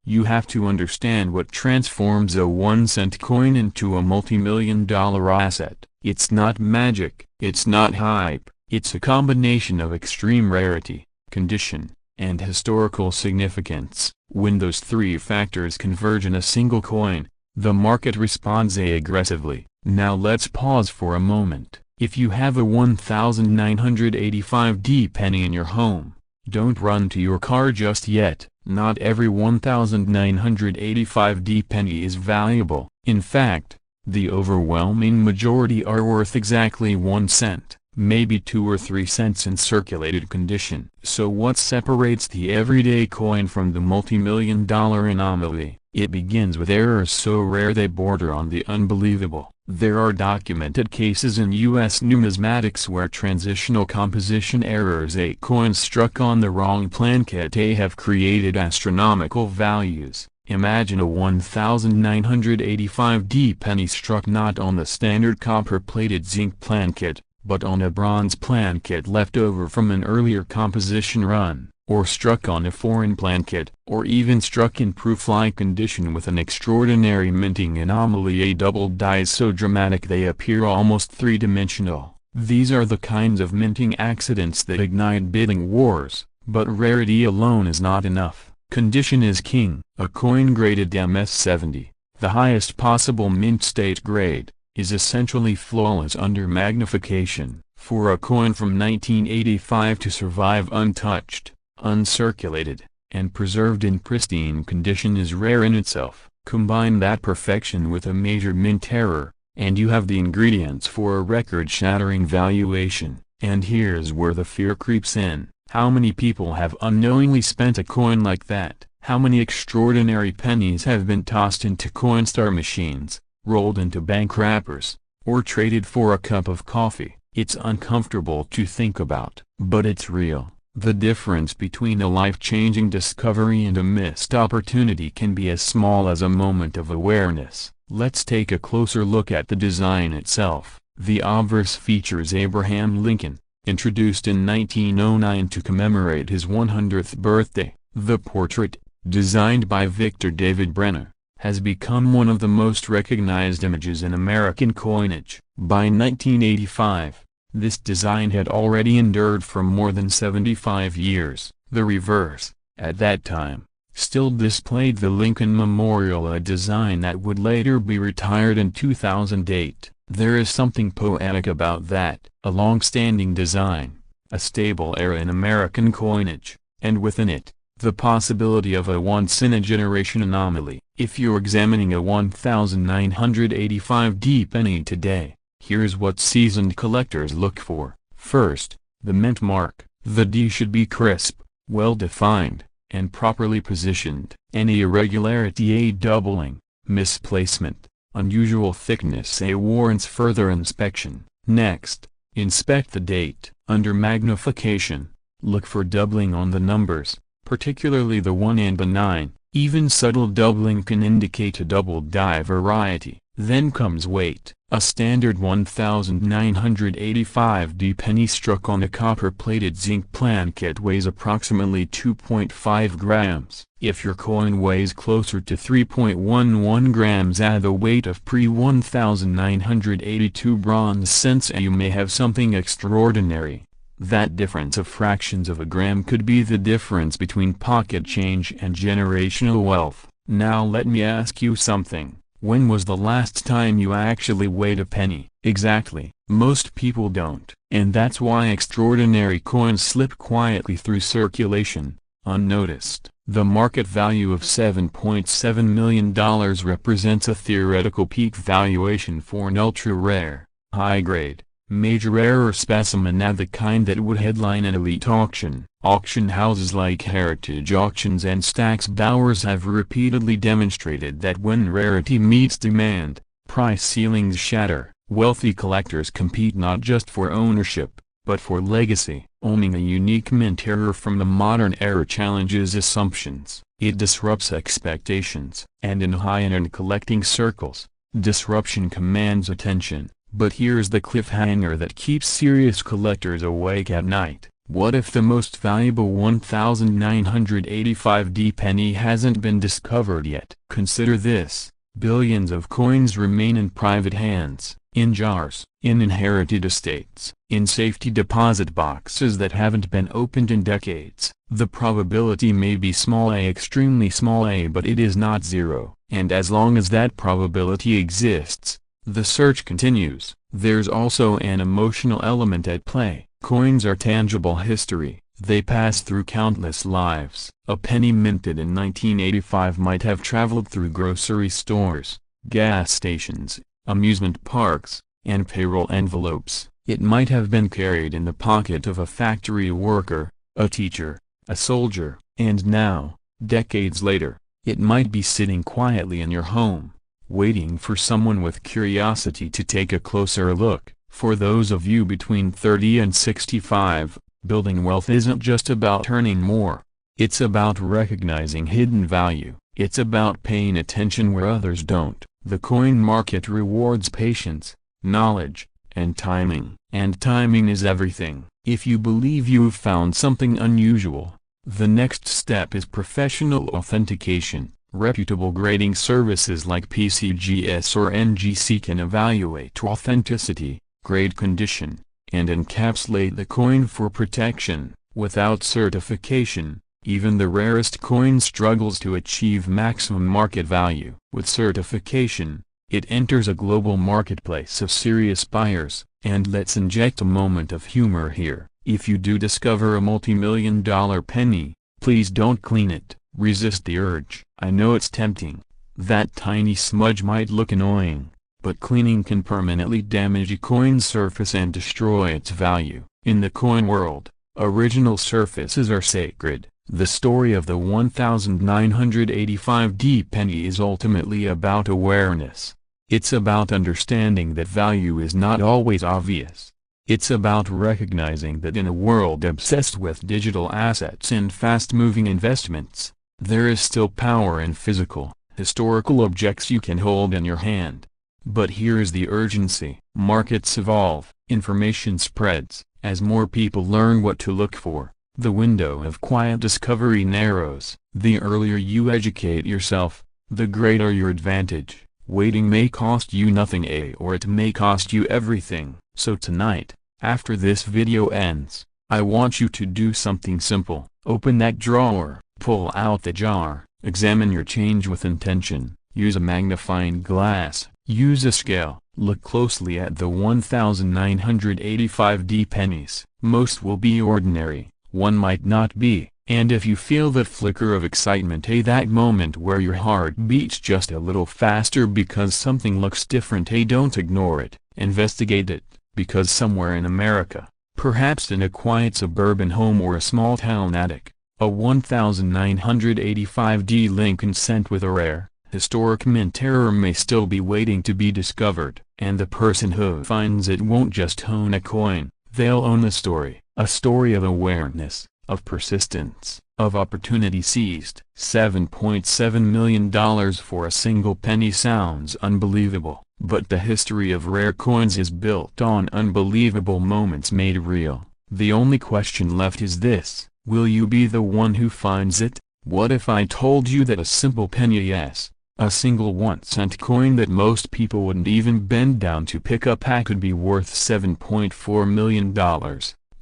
you have to understand what transforms a 1 cent coin into a multi-million-dollar asset. It's not magic, it's not hype, it's a combination of extreme rarity, condition, and historical significance. When those three factors converge in a single coin, the market responds aggressively. Now let's pause for a moment. If you have a 1985D penny in your home, don't run to your car just yet. Not every 1985D penny is valuable. In fact, the overwhelming majority are worth exactly 1 cent, maybe 2 or 3 cents in circulated condition. So what separates the everyday coin from the multi-million-dollar anomaly? It begins with errors so rare they border on the unbelievable. There are documented cases in U.S. numismatics where transitional composition errors, a coin struck on the wrong planchet, have created astronomical values. Imagine a 1985D penny struck not on the standard copper-plated zinc planchet, but on a bronze planchet left over from an earlier composition run, or struck on a foreign planchet, or even struck in proof-like condition with an extraordinary minting anomaly, a double die so dramatic they appear almost three-dimensional. These are the kinds of minting accidents that ignite bidding wars, but rarity alone is not enough. Condition is king. A coin graded MS-70, the highest possible mint state grade, is essentially flawless under magnification. For a coin from 1985 to survive untouched, uncirculated, and preserved in pristine condition is rare in itself. Combine that perfection with a major mint error, and you have the ingredients for a record-shattering valuation. And here's where the fear creeps in. How many people have unknowingly spent a coin like that? How many extraordinary pennies have been tossed into Coinstar machines, rolled into bank wrappers, or traded for a cup of coffee? It's uncomfortable to think about, but it's real. The difference between a life-changing discovery and a missed opportunity can be as small as a moment of awareness. Let's take a closer look at the design itself. The obverse features Abraham Lincoln, introduced in 1909 to commemorate his 100th birthday. The portrait, designed by Victor David Brenner, has become one of the most recognized images in American coinage. By 1985, this design had already endured for more than 75 years. The reverse, at that time, still displayed the Lincoln Memorial, a design that would later be retired in 2008. There is something poetic about that, a long-standing design, a stable era in American coinage, and within it, the possibility of a once-in-a-generation anomaly. If you're examining a 1985D penny today, here's what seasoned collectors look for. First, the mint mark. The D should be crisp, well-defined, and properly positioned. Any irregularity, a doubling, misplacement, unusual thickness, warrants further inspection. Next, inspect the date. Under magnification, look for doubling on the numbers, particularly the 1 and the 9. Even subtle doubling can indicate a double die variety. Then comes weight. A standard 1985D penny struck on a copper-plated zinc planchet weighs approximately 2.5 grams. If your coin weighs closer to 3.11 grams, add the weight of pre-1982 bronze cents and you may have something extraordinary. That difference of fractions of a gram could be the difference between pocket change and generational wealth. Now let me ask you something. When was the last time you actually weighed a penny? Exactly. Most people don't. And that's why extraordinary coins slip quietly through circulation, unnoticed. The market value of $7.7 million represents a theoretical peak valuation for an ultra-rare, high-grade, major error specimen, and the kind that would headline an elite auction. Auction houses like Heritage Auctions and Stack's Bowers have repeatedly demonstrated that when rarity meets demand, price ceilings shatter. Wealthy collectors compete not just for ownership, but for legacy. Owning a unique mint error from the modern era challenges assumptions. It disrupts expectations. And in high-end collecting circles, disruption commands attention. But here's the cliffhanger that keeps serious collectors awake at night. What if the most valuable 1985D penny hasn't been discovered yet? Consider this. Billions of coins remain in private hands, in jars, in inherited estates, in safety deposit boxes that haven't been opened in decades. The probability may be small a, extremely small a, but it is not zero. And as long as that probability exists, the search continues. There's also an emotional element at play. Coins are tangible history. They pass through countless lives. A penny minted in 1985 might have traveled through grocery stores, gas stations, amusement parks, and payroll envelopes. It might have been carried in the pocket of a factory worker, a teacher, a soldier, and now, decades later, it might be sitting quietly in your home, waiting for someone with curiosity to take a closer look. For those of you between 30 and 65, building wealth isn't just about earning more. It's about recognizing hidden value. It's about paying attention where others don't. The coin market rewards patience, knowledge, and timing. And timing is everything. If you believe you've found something unusual, the next step is professional authentication. Reputable grading services like PCGS or NGC can evaluate authenticity, grade condition, and encapsulate the coin for protection. Without certification, even the rarest coin struggles to achieve maximum market value. With certification, it enters a global marketplace of serious buyers. And let's inject a moment of humor here. If you do discover a multi-million-dollar penny, please don't clean it. Resist the urge. I know it's tempting. That tiny smudge might look annoying, but cleaning can permanently damage a coin's surface and destroy its value. In the coin world, original surfaces are sacred. The story of the 1985 penny is ultimately about awareness. It's about understanding that value is not always obvious. It's about recognizing that in a world obsessed with digital assets and fast-moving investments, there is still power in physical, historical objects you can hold in your hand. But here is the urgency. Markets evolve, information spreads. As more people learn what to look for, the window of quiet discovery narrows. The earlier you educate yourself, the greater your advantage. Waiting may cost you nothing, or it may cost you everything. So tonight, after this video ends, I want you to do something simple. Open that drawer, pull out the jar, examine your change with intention, use a magnifying glass, use a scale, look closely at the 1985 pennies. Most will be ordinary, one might not be. And if you feel that flicker of excitement, that moment where your heart beats just a little faster because something looks different, don't ignore it. Investigate it, because somewhere in America, perhaps in a quiet suburban home or a small town attic, a 1985 Lincoln cent with a rare, historic mint error may still be waiting to be discovered. And the person who finds it won't just own a coin, they'll own a story of awareness, of persistence, of opportunity seized. $7.7 million for a single penny sounds unbelievable, but the history of rare coins is built on unbelievable moments made real. The only question left is this: will you be the one who finds it? What if I told you that a simple penny, yes, a single 1-cent coin that most people wouldn't even bend down to pick up, could be worth $7.4 million?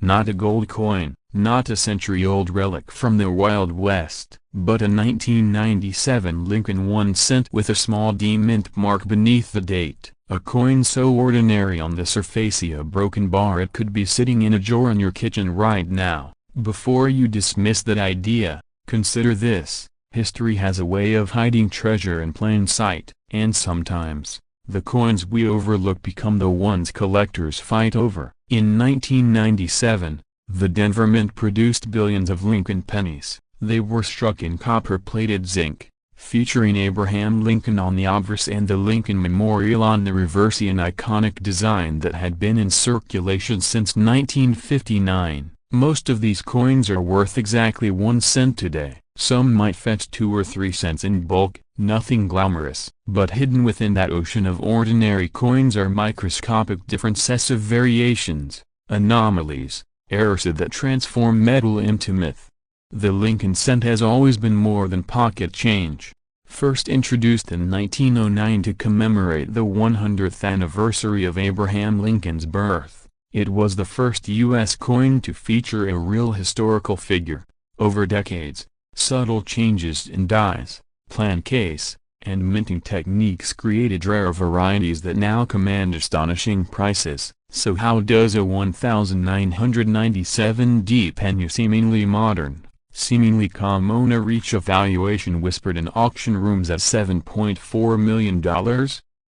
Not a gold coin, not a century-old relic from the Wild West, but a 1997 Lincoln 1 cent with a small D mint mark beneath the date. A coin so ordinary on the surface, a broken bar, it could be sitting in a drawer in your kitchen right now. Before you dismiss that idea, consider this: history has a way of hiding treasure in plain sight, and sometimes, the coins we overlook become the ones collectors fight over. In 1997, the Denver Mint produced billions of Lincoln pennies. They were struck in copper-plated zinc, featuring Abraham Lincoln on the obverse and the Lincoln Memorial on the reverse, an iconic design that had been in circulation since 1959. Most of these coins are worth exactly 1 cent today. Some might fetch 2 or 3 cents in bulk, nothing glamorous. But hidden within that ocean of ordinary coins are microscopic differences, of variations, anomalies, errors that transform metal into myth. The Lincoln cent has always been more than pocket change. First introduced in 1909 to commemorate the 100th anniversary of Abraham Lincoln's birth, it was the first U.S. coin to feature a real historical figure. Over decades, subtle changes in dies, plan case, and minting techniques created rare varieties that now command astonishing prices. So how does a 1997D penny seemingly modern, seemingly common reach a valuation whispered in auction rooms at $7.4 million?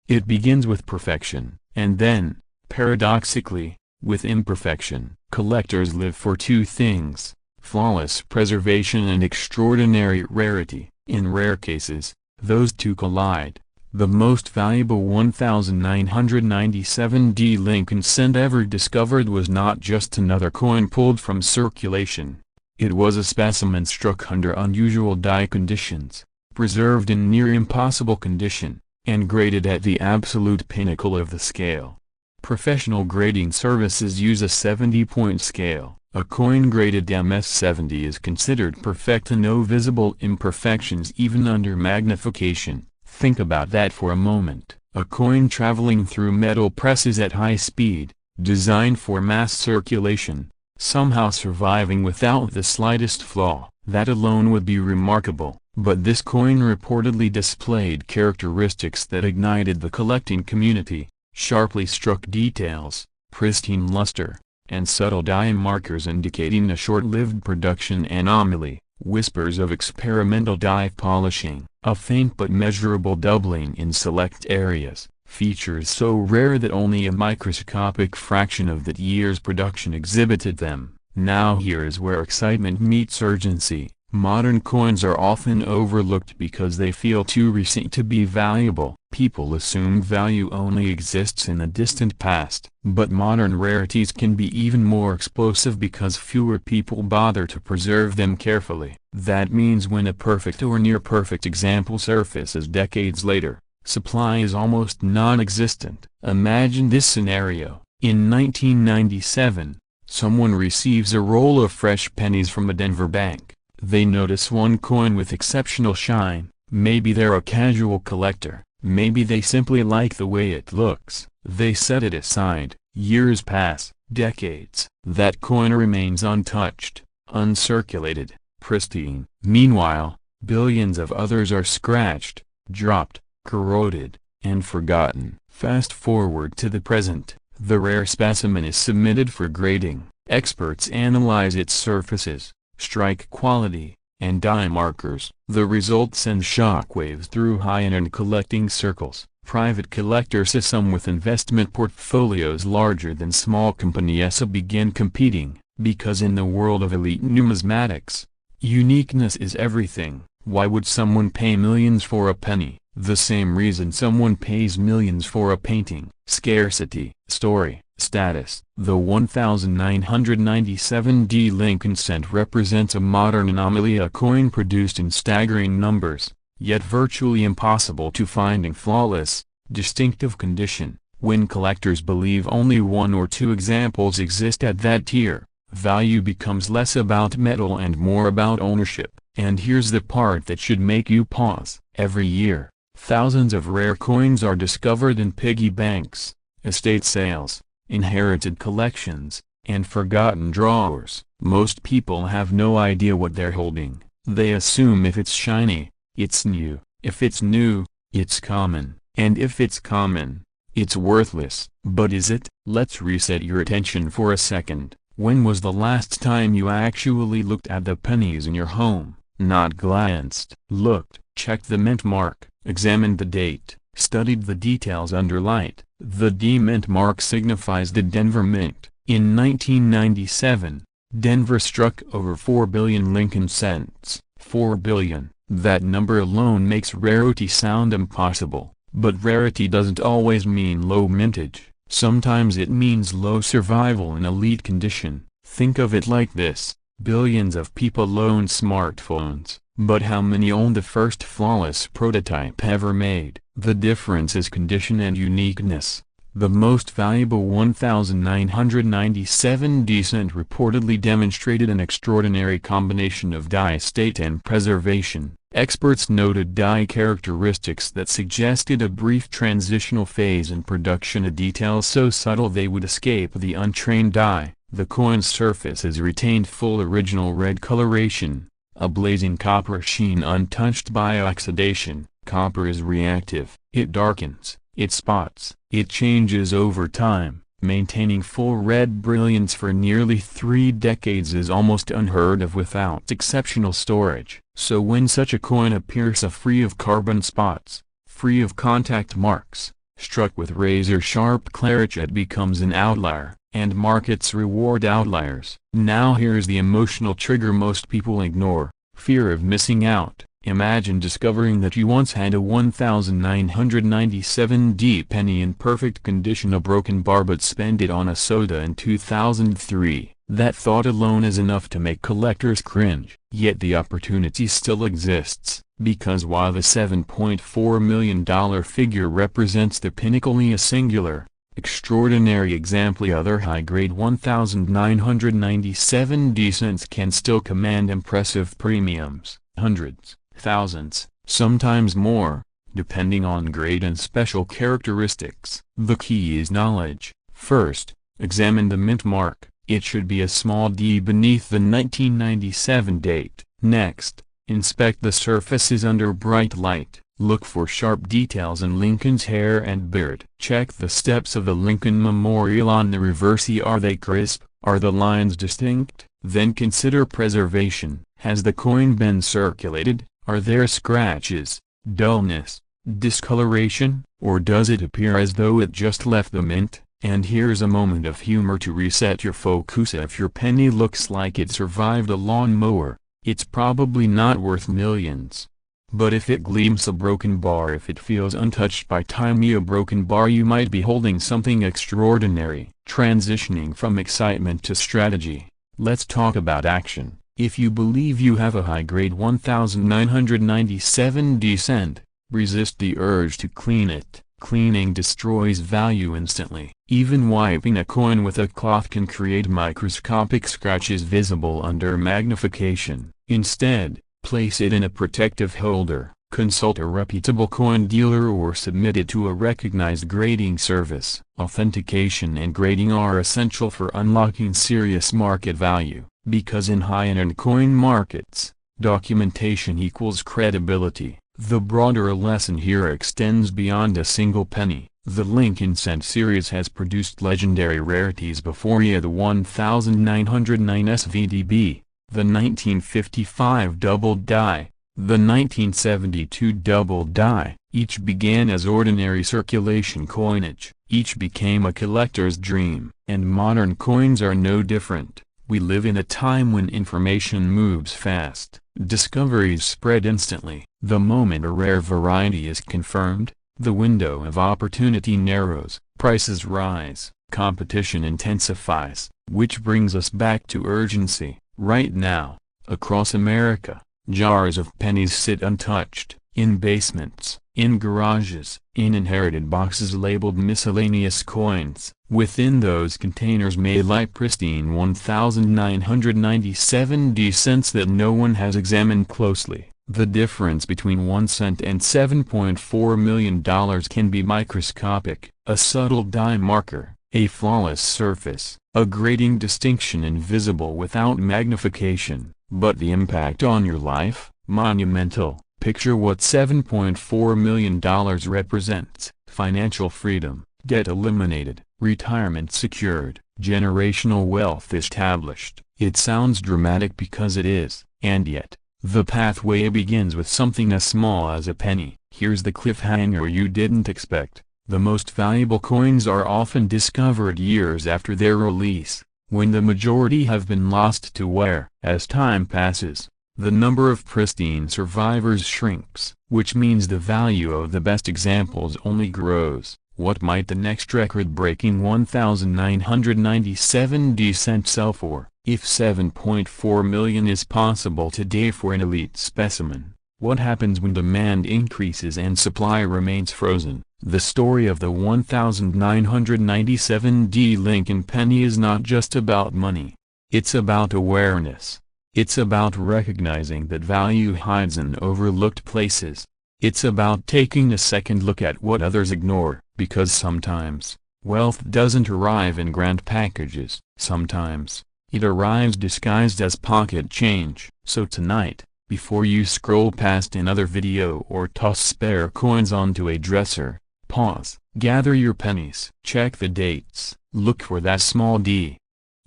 It begins with perfection, and then, paradoxically, with imperfection. Collectors live for two things: flawless preservation and extraordinary rarity. In rare cases, those two collide. The most valuable 1997D Lincoln cent ever discovered was not just another coin pulled from circulation. It was a specimen struck under unusual die conditions, preserved in near impossible condition, and graded at the absolute pinnacle of the scale. Professional grading services use a 70-point scale. A coin graded MS-70 is considered perfect and no visible imperfections even under magnification. Think about that for a moment. A coin traveling through metal presses at high speed, designed for mass circulation, somehow surviving without the slightest flaw. That alone would be remarkable. But this coin reportedly displayed characteristics that ignited the collecting community: sharply struck details, pristine luster, and subtle die markers indicating a short-lived production anomaly. Whispers of experimental die polishing, a faint but measurable doubling in select areas, features so rare that only a microscopic fraction of that year's production exhibited them. Now here is where excitement meets urgency. Modern coins are often overlooked because they feel too recent to be valuable. People assume value only exists in the distant past. But modern rarities can be even more explosive because fewer people bother to preserve them carefully. That means when a perfect or near-perfect example surfaces decades later, supply is almost non-existent. Imagine this scenario. In 1997, someone receives a roll of fresh pennies from a Denver bank. They notice one coin with exceptional shine. Maybe they're a casual collector. Maybe they simply like the way it looks. They set it aside. Years pass, decades. That coin remains untouched, uncirculated, pristine. Meanwhile, billions of others are scratched, dropped, corroded, and forgotten. Fast forward to the present. The rare specimen is submitted for grading. Experts analyze its surfaces, strike quality, and die markers. The result sends shockwaves through high-end collecting circles. Private collectors, some with investment portfolios larger than small companies, begin competing, because in the world of elite numismatics, uniqueness is everything. Why would someone pay millions for a penny? The same reason someone pays millions for a painting. Scarcity, story, status. The 1997D Lincoln cent represents a modern anomaly, a coin produced in staggering numbers, yet virtually impossible to find in flawless, distinctive condition. When collectors believe only one or two examples exist at that tier, value becomes less about metal and more about ownership. And here's the part that should make you pause. Every year, thousands of rare coins are discovered in piggy banks, estate sales, inherited collections, and forgotten drawers. Most people have no idea what they're holding. They assume if it's shiny, it's new. If it's new, it's common. And if it's common, it's worthless. But is it? Let's reset your attention for a second. When was the last time you actually looked at the pennies in your home? Not glanced. Looked, checked the mint mark, examined the date, studied the details under light. The D mint mark signifies the Denver Mint. In 1997, Denver struck over 4 billion Lincoln cents. 4 billion. That number alone makes rarity sound impossible. But rarity doesn't always mean low mintage. Sometimes it means low survival in elite condition. Think of it like this. Billions of people own smartphones, but how many own the first flawless prototype ever made? The difference is condition and uniqueness. The most valuable 1997D cent reportedly demonstrated an extraordinary combination of die state and preservation. Experts noted die characteristics that suggested a brief transitional phase in production, a detail so subtle they would escape the untrained eye. The coin's surface has retained full original red coloration, a blazing copper sheen untouched by oxidation. Copper is reactive, it darkens, it spots, it changes over time. Maintaining full red brilliance for nearly 3 decades is almost unheard of without exceptional storage. So when such a coin appears free of carbon spots, free of contact marks, struck with razor-sharp clarity, it becomes an outlier, and markets reward outliers. Now here's the emotional trigger most people ignore: fear of missing out. Imagine discovering that you once had a 1997 penny in perfect condition, a broken bar, but spent it on a soda in 2003. That thought alone is enough to make collectors cringe. Yet the opportunity still exists, because while the $7.4 million figure represents the pinnacly a singular, extraordinary example, other high-grade 1997 cents can still command impressive premiums, hundreds, thousands, sometimes more, depending on grade and special characteristics. The key is knowledge. First, examine the mint mark. It should be a small d beneath the 1997 date. Next, inspect the surfaces under bright light. Look for sharp details in Lincoln's hair and beard. Check the steps of the Lincoln Memorial on the reverse. Are they crisp? Are the lines distinct? Then consider preservation. Has the coin been circulated? Are there scratches, dullness, discoloration, or does it appear as though it just left the mint? And here's a moment of humor to reset your focus. If your penny looks like it survived a lawnmower, it's probably not worth millions. But if it gleams a broken bar, if it feels untouched by time, a broken bar, you might be holding something extraordinary. Transitioning from excitement to strategy, let's talk about action. If you believe you have a high-grade 1997 cent, resist the urge to clean it. Cleaning destroys value instantly. Even wiping a coin with a cloth can create microscopic scratches visible under magnification. Instead, place it in a protective holder, consult a reputable coin dealer, or submit it to a recognized grading service. Authentication and grading are essential for unlocking serious market value, because in high-end coin markets, documentation equals credibility. The broader lesson here extends beyond a single penny. The Lincoln Cent series has produced legendary rarities before you: the 1909 SVDB, the 1955 double die, the 1972 double die. Each began as ordinary circulation coinage, each became a collector's dream. And modern coins are no different. We live in a time when information moves fast. Discoveries spread instantly. The moment a rare variety is confirmed, the window of opportunity narrows, prices rise, competition intensifies. Which brings us back to urgency. Right now, across America, jars of pennies sit untouched, in basements, in garages, in inherited boxes labeled miscellaneous coins. Within those containers may lie pristine 1997 cents that no one has examined closely. The difference between 1 cent and $7.4 million can be microscopic. A subtle die marker, a flawless surface, a grading distinction invisible without magnification. But the impact on your life? Monumental. Picture what $7.4 million represents: financial freedom, debt eliminated, retirement secured, generational wealth established. It sounds dramatic because it is, and yet, the pathway begins with something as small as a penny. Here's the cliffhanger you didn't expect. The most valuable coins are often discovered years after their release, when the majority have been lost to wear. As time passes, the number of pristine survivors shrinks, which means the value of the best examples only grows. What might the next record-breaking 1997 cent sell for? If $7.4 million is possible today for an elite specimen, what happens when demand increases and supply remains frozen? The story of the 1997 Lincoln penny is not just about money. It's about awareness. It's about recognizing that value hides in overlooked places. It's about taking a second look at what others ignore, because sometimes, wealth doesn't arrive in grand packages. Sometimes, it arrives disguised as pocket change. So tonight, Before you scroll past another video or toss spare coins onto a dresser, pause. Gather your pennies. Check the dates. Look for that small d.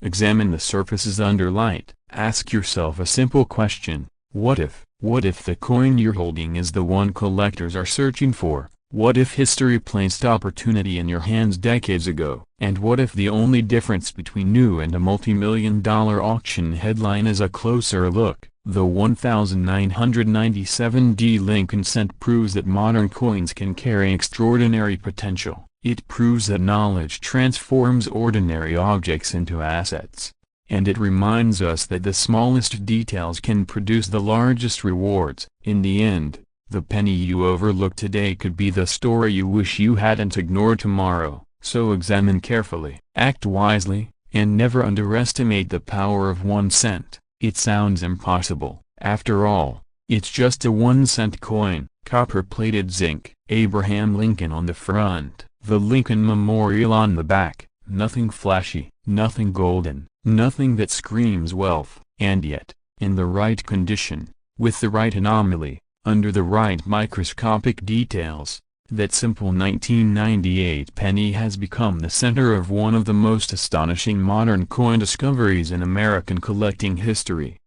Examine the surfaces under light. Ask yourself a simple question. What if the coin you're holding is the one collectors are searching for? What if history placed opportunity in your hands decades ago? And what if the only difference between new and a multi-million-dollar auction headline is a closer look? The 1997D Lincoln cent proves that modern coins can carry extraordinary potential. It proves that knowledge transforms ordinary objects into assets. And it reminds us that the smallest details can produce the largest rewards. In the end, the penny you overlook today could be the story you wish you hadn't ignored tomorrow. So examine carefully, act wisely, and never underestimate the power of 1 cent. It sounds impossible. After all, it's just a 1-cent coin, copper-plated zinc, Abraham Lincoln on the front, the Lincoln Memorial on the back. Nothing flashy, nothing golden, nothing that screams wealth. And yet, in the right condition, with the right anomaly, under the right microscopic details, that simple 1998 penny has become the center of one of the most astonishing modern coin discoveries in American collecting history.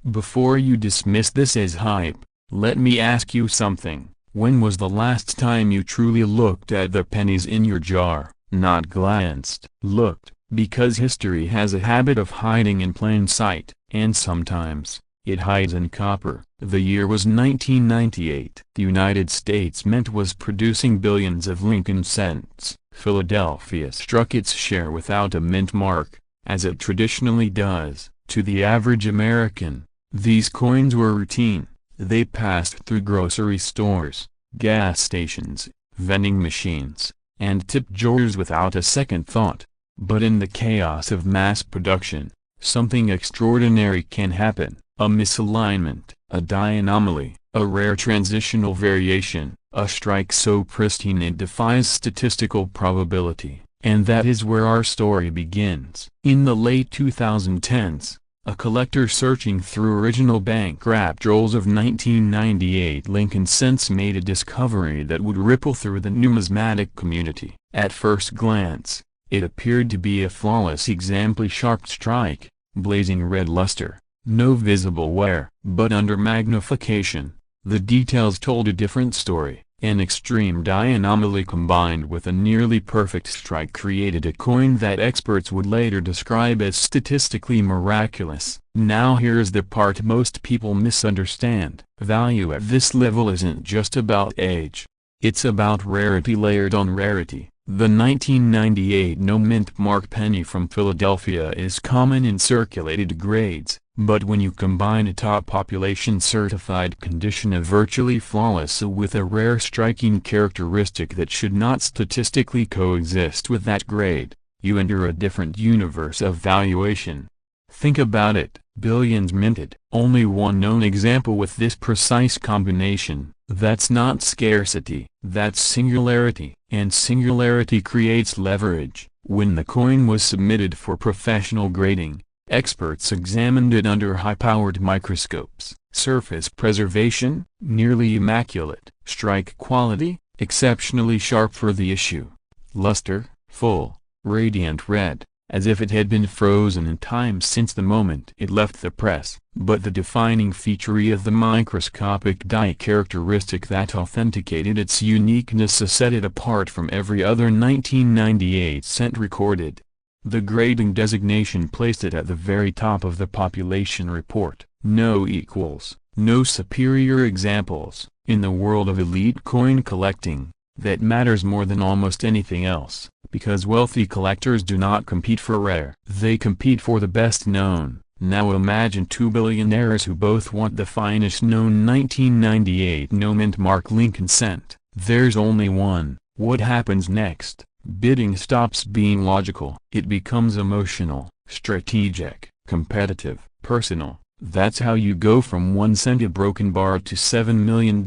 Before you dismiss this as hype, let me ask you something. When was the last time you truly looked at the pennies in your jar? Not glanced. Looked, because history has a habit of hiding in plain sight, and sometimes it hides in copper. The year was 1998. The United States Mint was producing billions of Lincoln cents. Philadelphia struck its share without a mint mark, as it traditionally does. To the average American, these coins were routine. They passed through grocery stores, gas stations, vending machines, and tip jars without a second thought. But in the chaos of mass production, something extraordinary can happen. A misalignment, a die anomaly, a rare transitional variation, a strike so pristine it defies statistical probability. And that is where our story begins. In the late 2010s, a collector searching through original bank-wrapped rolls of 1998 Lincoln cents made a discovery that would ripple through the numismatic community. At first glance, it appeared to be a flawless exemplary sharp strike, blazing red luster. No visible wear. But under magnification, the details told a different story. An extreme die anomaly combined with a nearly perfect strike created a coin that experts would later describe as statistically miraculous. Now here's the part most people misunderstand. Value at this level isn't just about age. It's about rarity layered on rarity. The 1998 no mint mark penny from Philadelphia is common in circulated grades. But when you combine a top population certified condition of virtually flawless with a rare striking characteristic that should not statistically coexist with that grade, you enter a different universe of valuation. Think about it. Billions minted. Only one known example with this precise combination. That's not scarcity. That's singularity. And singularity creates leverage. When the coin was submitted for professional grading, experts examined it under high-powered microscopes. Surface preservation, nearly immaculate. Strike quality, exceptionally sharp for the issue. Luster, full, radiant red, as if it had been frozen in time since the moment it left the press. But the defining feature of the microscopic die characteristic that authenticated its uniqueness set it apart from every other 1998 cent recorded. The grading designation placed it at the very top of the population report. No equals, no superior examples. In the world of elite coin collecting, that matters more than almost anything else, because wealthy collectors do not compete for rare. They compete for the best known. Now imagine two billionaires who both want the finest known 1998 no mint mark Lincoln cent. There's only one. What happens next? Bidding stops being logical. It becomes emotional, strategic, competitive, personal. That's how you go from 1 cent a broken bar to $7 million.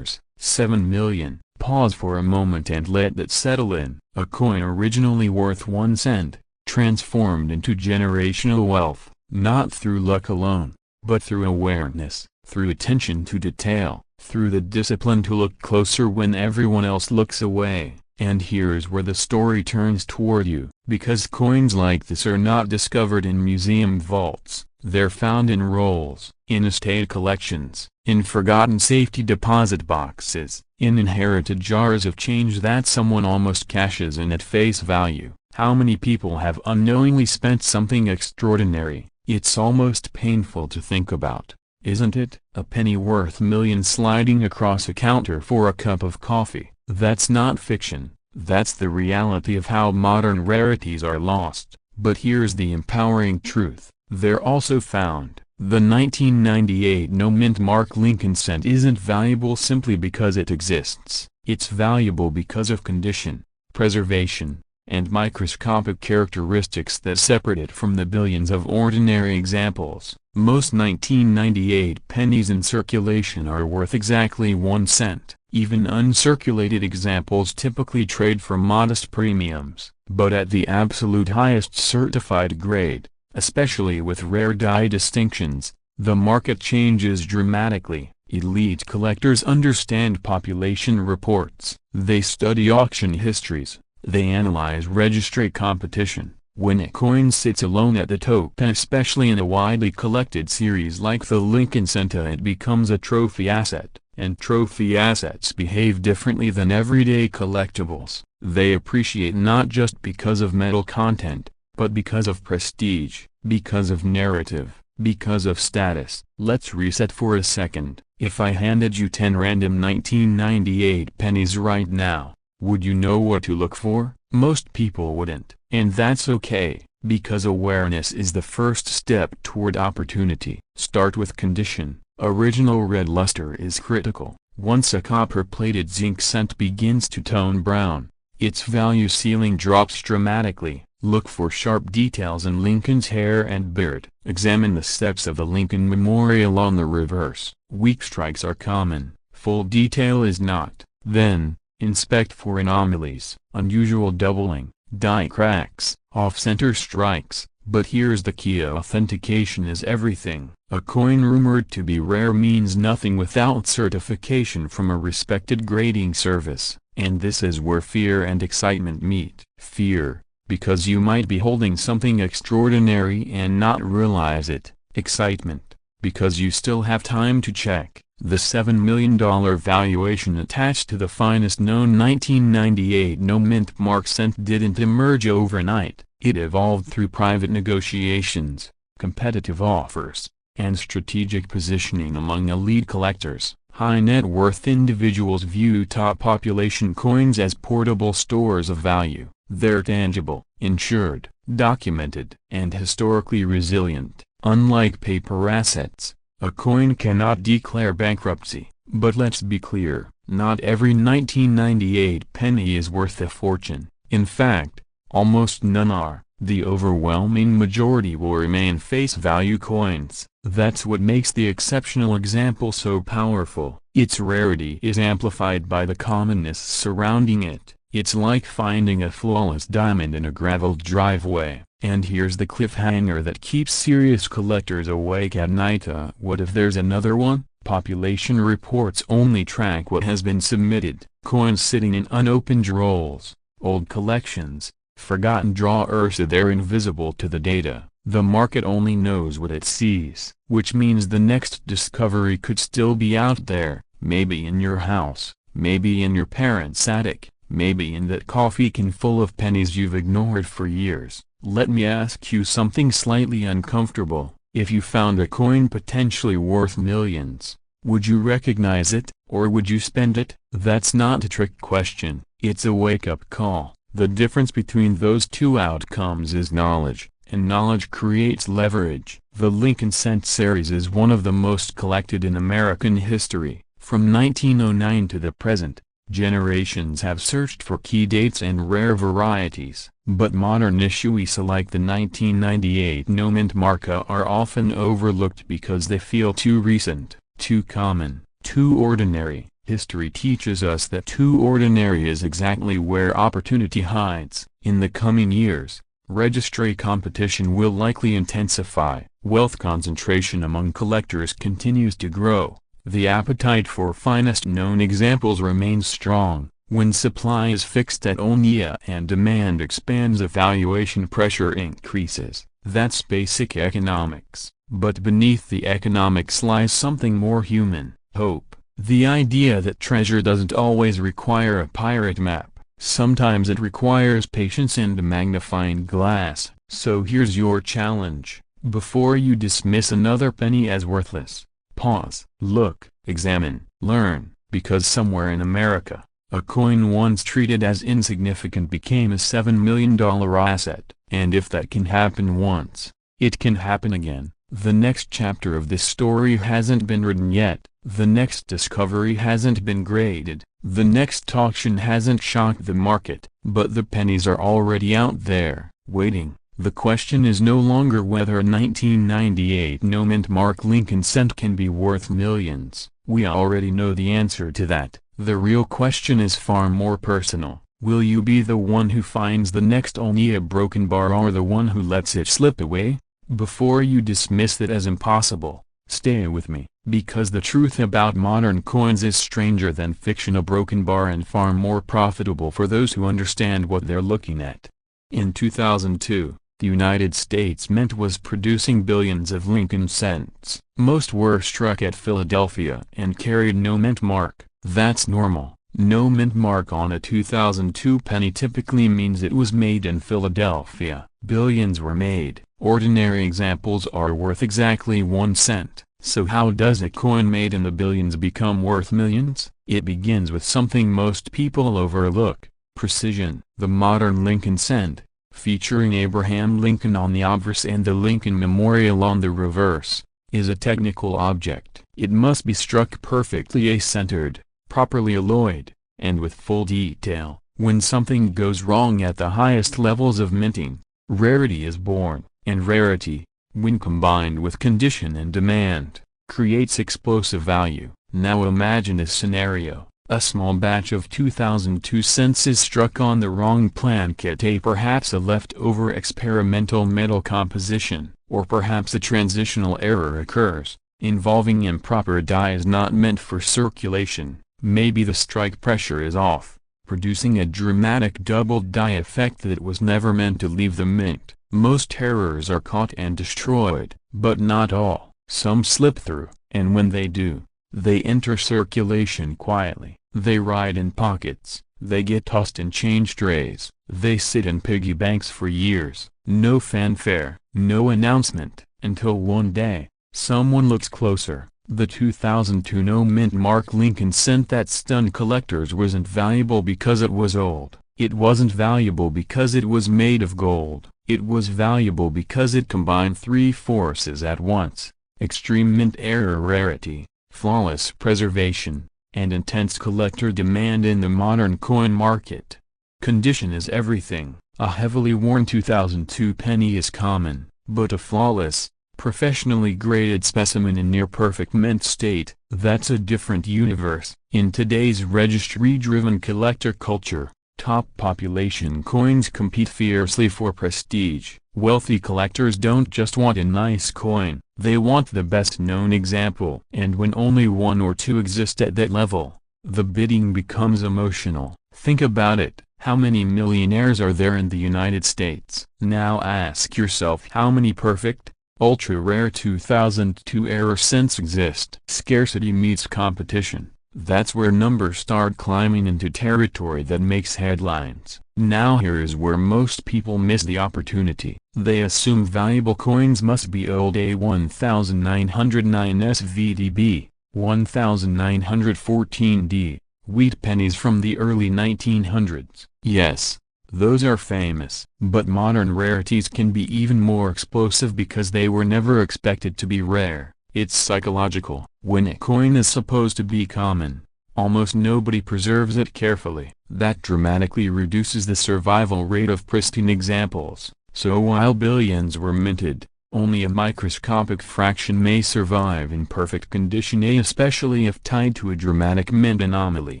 7 million. Pause for a moment and let that settle in. A coin originally worth 1 cent, transformed into generational wealth, not through luck alone, but through awareness, through attention to detail, through the discipline to look closer when everyone else looks away. And here's where the story turns toward you. Because coins like this are not discovered in museum vaults, they're found in rolls, in estate collections, in forgotten safety deposit boxes, in inherited jars of change that someone almost cashes in at face value. How many people have unknowingly spent something extraordinary? It's almost painful to think about, isn't it? A penny worth millions sliding across a counter for a cup of coffee. That's not fiction, that's the reality of how modern rarities are lost. But here's the empowering truth, they're also found. The 1998 no mint mark Lincoln cent isn't valuable simply because it exists. It's valuable because of condition, preservation, and microscopic characteristics that separate it from the billions of ordinary examples. Most 1998 pennies in circulation are worth exactly 1 cent. Even uncirculated examples typically trade for modest premiums. But at the absolute highest certified grade, especially with rare die distinctions, the market changes dramatically. Elite collectors understand population reports. They study auction histories. They analyze registry competition. When a coin sits alone at the top, and especially in a widely collected series like the Lincoln cent, it becomes a trophy asset. And trophy assets behave differently than everyday collectibles. They appreciate not just because of metal content, but because of prestige, because of narrative, because of status. Let's reset for a second. If I handed you 10 random 1998 pennies right now, would you know what to look for? Most people wouldn't. And that's okay, because awareness is the first step toward opportunity. Start with condition. Original red luster is critical. Once a copper-plated zinc cent begins to tone brown, its value ceiling drops dramatically. Look for sharp details in Lincoln's hair and beard. Examine the steps of the Lincoln Memorial on the reverse. Weak strikes are common, full detail is not. Then, inspect for anomalies, unusual doubling, die cracks, off-center strikes. But here's the key: authentication is everything. A coin rumored to be rare means nothing without certification from a respected grading service. And this is where fear and excitement meet. Fear, because you might be holding something extraordinary and not realize it. Excitement, because you still have time to check. The $7 million valuation attached to the finest known 1998 no mint mark cent didn't emerge overnight. It evolved through private negotiations, competitive offers, and strategic positioning among elite collectors. High net worth individuals view top population coins as portable stores of value. They're tangible, insured, documented, and historically resilient. Unlike paper assets, a coin cannot declare bankruptcy. But let's be clear, not every 1998 penny is worth a fortune. In fact, almost none are. The overwhelming majority will remain face value coins. That's what makes the exceptional example so powerful. Its rarity is amplified by the commonness surrounding it. It's like finding a flawless diamond in a graveled driveway. And here's the cliffhanger that keeps serious collectors awake at night. What if there's another one? Population reports only track what has been submitted. Coins sitting in unopened rolls, old collections, forgotten drawers, they're invisible to the data. The market only knows what it sees. Which means the next discovery could still be out there, maybe in your house, maybe in your parents' attic, maybe in that coffee can full of pennies you've ignored for years. Let me ask you something slightly uncomfortable. If you found a coin potentially worth millions, would you recognize it, or would you spend it? That's not a trick question, it's a wake-up call. The difference between those two outcomes is knowledge, and knowledge creates leverage. The Lincoln cent series is one of the most collected in American history. From 1909 to the present, generations have searched for key dates and rare varieties. But modern issues like the 1998 no mint marca are often overlooked because they feel too recent, too common, too ordinary. History teaches us that too ordinary is exactly where opportunity hides. In the coming years, registry competition will likely intensify. Wealth concentration among collectors continues to grow. The appetite for finest known examples remains strong. When supply is fixed at onia and demand expands, valuation pressure increases. That's basic economics. But beneath the economics lies something more human: hope. The idea that treasure doesn't always require a pirate map. Sometimes it requires patience and a magnifying glass. So here's your challenge. Before you dismiss another penny as worthless, pause, look, examine, learn, because somewhere in America, a coin once treated as insignificant became a $7 million asset. And if that can happen once, it can happen again. The next chapter of this story hasn't been written yet. The next discovery hasn't been graded. The next auction hasn't shocked the market. But the pennies are already out there, waiting. The question is no longer whether a 1998 no-mint mark Lincoln cent can be worth millions. We already know the answer to that. The real question is far more personal. Will you be the one who finds the next onia broken bar, or the one who lets it slip away? Before you dismiss it as impossible, stay with me, because the truth about modern coins is stranger than fiction: a broken bar, and far more profitable for those who understand what they're looking at. In 2002, the United States Mint was producing billions of Lincoln cents. Most were struck at Philadelphia and carried no mint mark. That's normal. No mint mark on a 2002 penny typically means it was made in Philadelphia. Billions were made. Ordinary examples are worth exactly 1 cent. So how does a coin made in the billions become worth millions? It begins with something most people overlook: precision. The modern Lincoln cent, featuring Abraham Lincoln on the obverse and the Lincoln Memorial on the reverse, is a technical object. It must be struck perfectly a-centered, properly alloyed, and with full detail. When something goes wrong at the highest levels of minting, rarity is born, and rarity, when combined with condition and demand, creates explosive value. Now imagine a scenario: a small batch of 2002 cents is struck on the wrong planchet, perhaps a leftover experimental metal composition, or perhaps a transitional error occurs, involving improper dies not meant for circulation. Maybe the strike pressure is off, producing a dramatic doubled die effect that was never meant to leave the mint. Most errors are caught and destroyed, but not all. Some slip through, and when they do, they enter circulation quietly. They ride in pockets, they get tossed in change trays, they sit in piggy banks for years. No fanfare, no announcement, until one day, someone looks closer. The 2002 no-mint mark Lincoln cent that stunned collectors wasn't valuable because it was old. It wasn't valuable because it was made of gold. It was valuable because it combined three forces at once: extreme mint error rarity, flawless preservation, and intense collector demand in the modern coin market. Condition is everything. A heavily worn 2002 penny is common, but a flawless, professionally graded specimen in near-perfect mint state, that's a different universe. In today's registry-driven collector culture, top population coins compete fiercely for prestige. Wealthy collectors don't just want a nice coin, they want the best-known example. And when only one or two exist at that level, the bidding becomes emotional. Think about it. How many millionaires are there in the United States? Now ask yourself how many perfect, ultra-rare 2002 error cents exist. Scarcity meets competition. That's where numbers start climbing into territory that makes headlines. Now here is where most people miss the opportunity. They assume valuable coins must be old. A 1909 SVDB, 1914D, wheat pennies from the early 1900s. Yes, those are famous. But modern rarities can be even more explosive because they were never expected to be rare. It's psychological. When a coin is supposed to be common, almost nobody preserves it carefully. That dramatically reduces the survival rate of pristine examples. So while billions were minted, only a microscopic fraction may survive in perfect condition, especially if tied to a dramatic mint anomaly.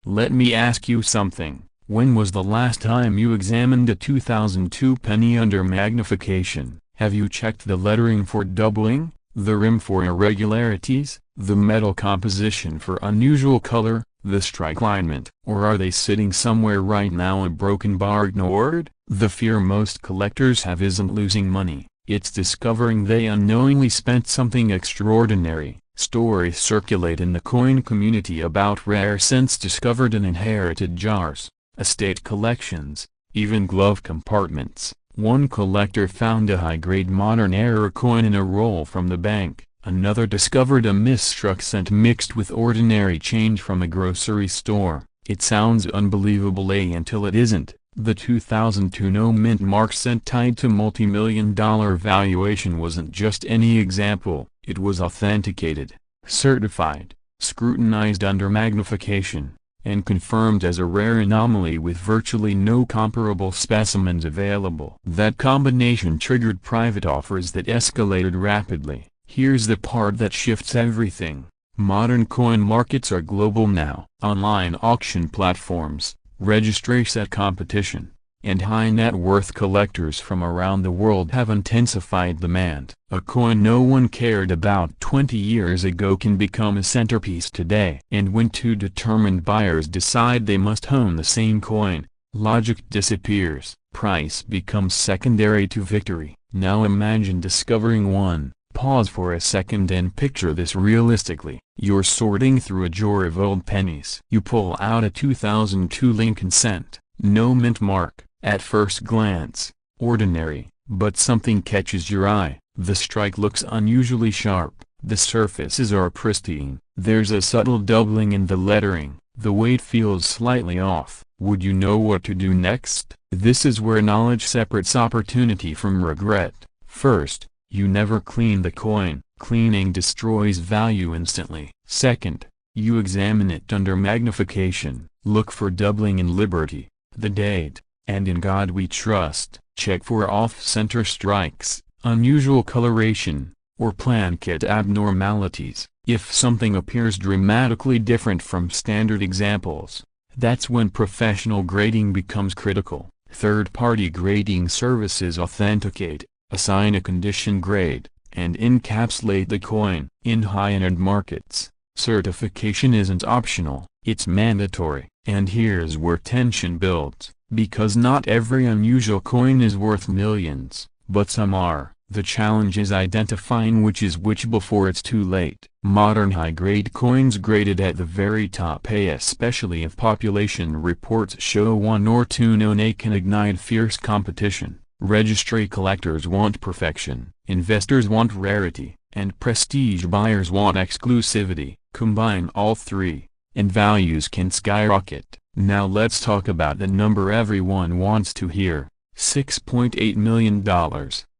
Let me ask you something. When was the last time you examined a 2002 penny under magnification? Have you checked the lettering for doubling, the rim for irregularities, the metal composition for unusual color, the strike alignment? Or are they sitting somewhere right now a broken bar ignored? The fear most collectors have isn't losing money, it's discovering they unknowingly spent something extraordinary. Stories circulate in the coin community about rare cents discovered in inherited jars, estate collections, even glove compartments. One collector found a high-grade modern era coin in a roll from the bank. Another discovered a misstruck cent mixed with ordinary change from a grocery store. It sounds unbelievable until it isn't. The 2002 no mint mark cent tied to multi-million-dollar valuation wasn't just any example. It was authenticated, certified, scrutinized under magnification, and confirmed as a rare anomaly with virtually no comparable specimens available. That combination triggered private offers that escalated rapidly. Here's the part that shifts everything. Modern coin markets are global now. Online auction platforms, registry set competition, and high-net-worth collectors from around the world have intensified demand. A coin no one cared about 20 years ago can become a centerpiece today. And when two determined buyers decide they must own the same coin, logic disappears. Price becomes secondary to victory. Now imagine discovering one. Pause for a second and picture this realistically. You're sorting through a drawer of old pennies. You pull out a 2002 Lincoln cent, no mint mark. At first glance, ordinary, but something catches your eye. The strike looks unusually sharp, the surfaces are pristine, there's a subtle doubling in the lettering, the weight feels slightly off. Would you know what to do next? This is where knowledge separates opportunity from regret. First, you never clean the coin. Cleaning destroys value instantly. Second, you examine it under magnification. Look for doubling in liberty, the date, and in God we trust. Check for off-center strikes, unusual coloration, or planchet abnormalities. If something appears dramatically different from standard examples, that's when professional grading becomes critical. Third-party grading services authenticate, assign a condition grade, and encapsulate the coin. In high-end markets, certification isn't optional, it's mandatory. And here's where tension builds. Because not every unusual coin is worth millions, but some are. The challenge is identifying which is which before it's too late. Modern high-grade coins graded at the very top pay, especially if population reports show one or two known can ignite fierce competition. Registry collectors want perfection, investors want rarity, and prestige buyers want exclusivity. Combine all three, and values can skyrocket. Now let's talk about the number everyone wants to hear, $6.8 million.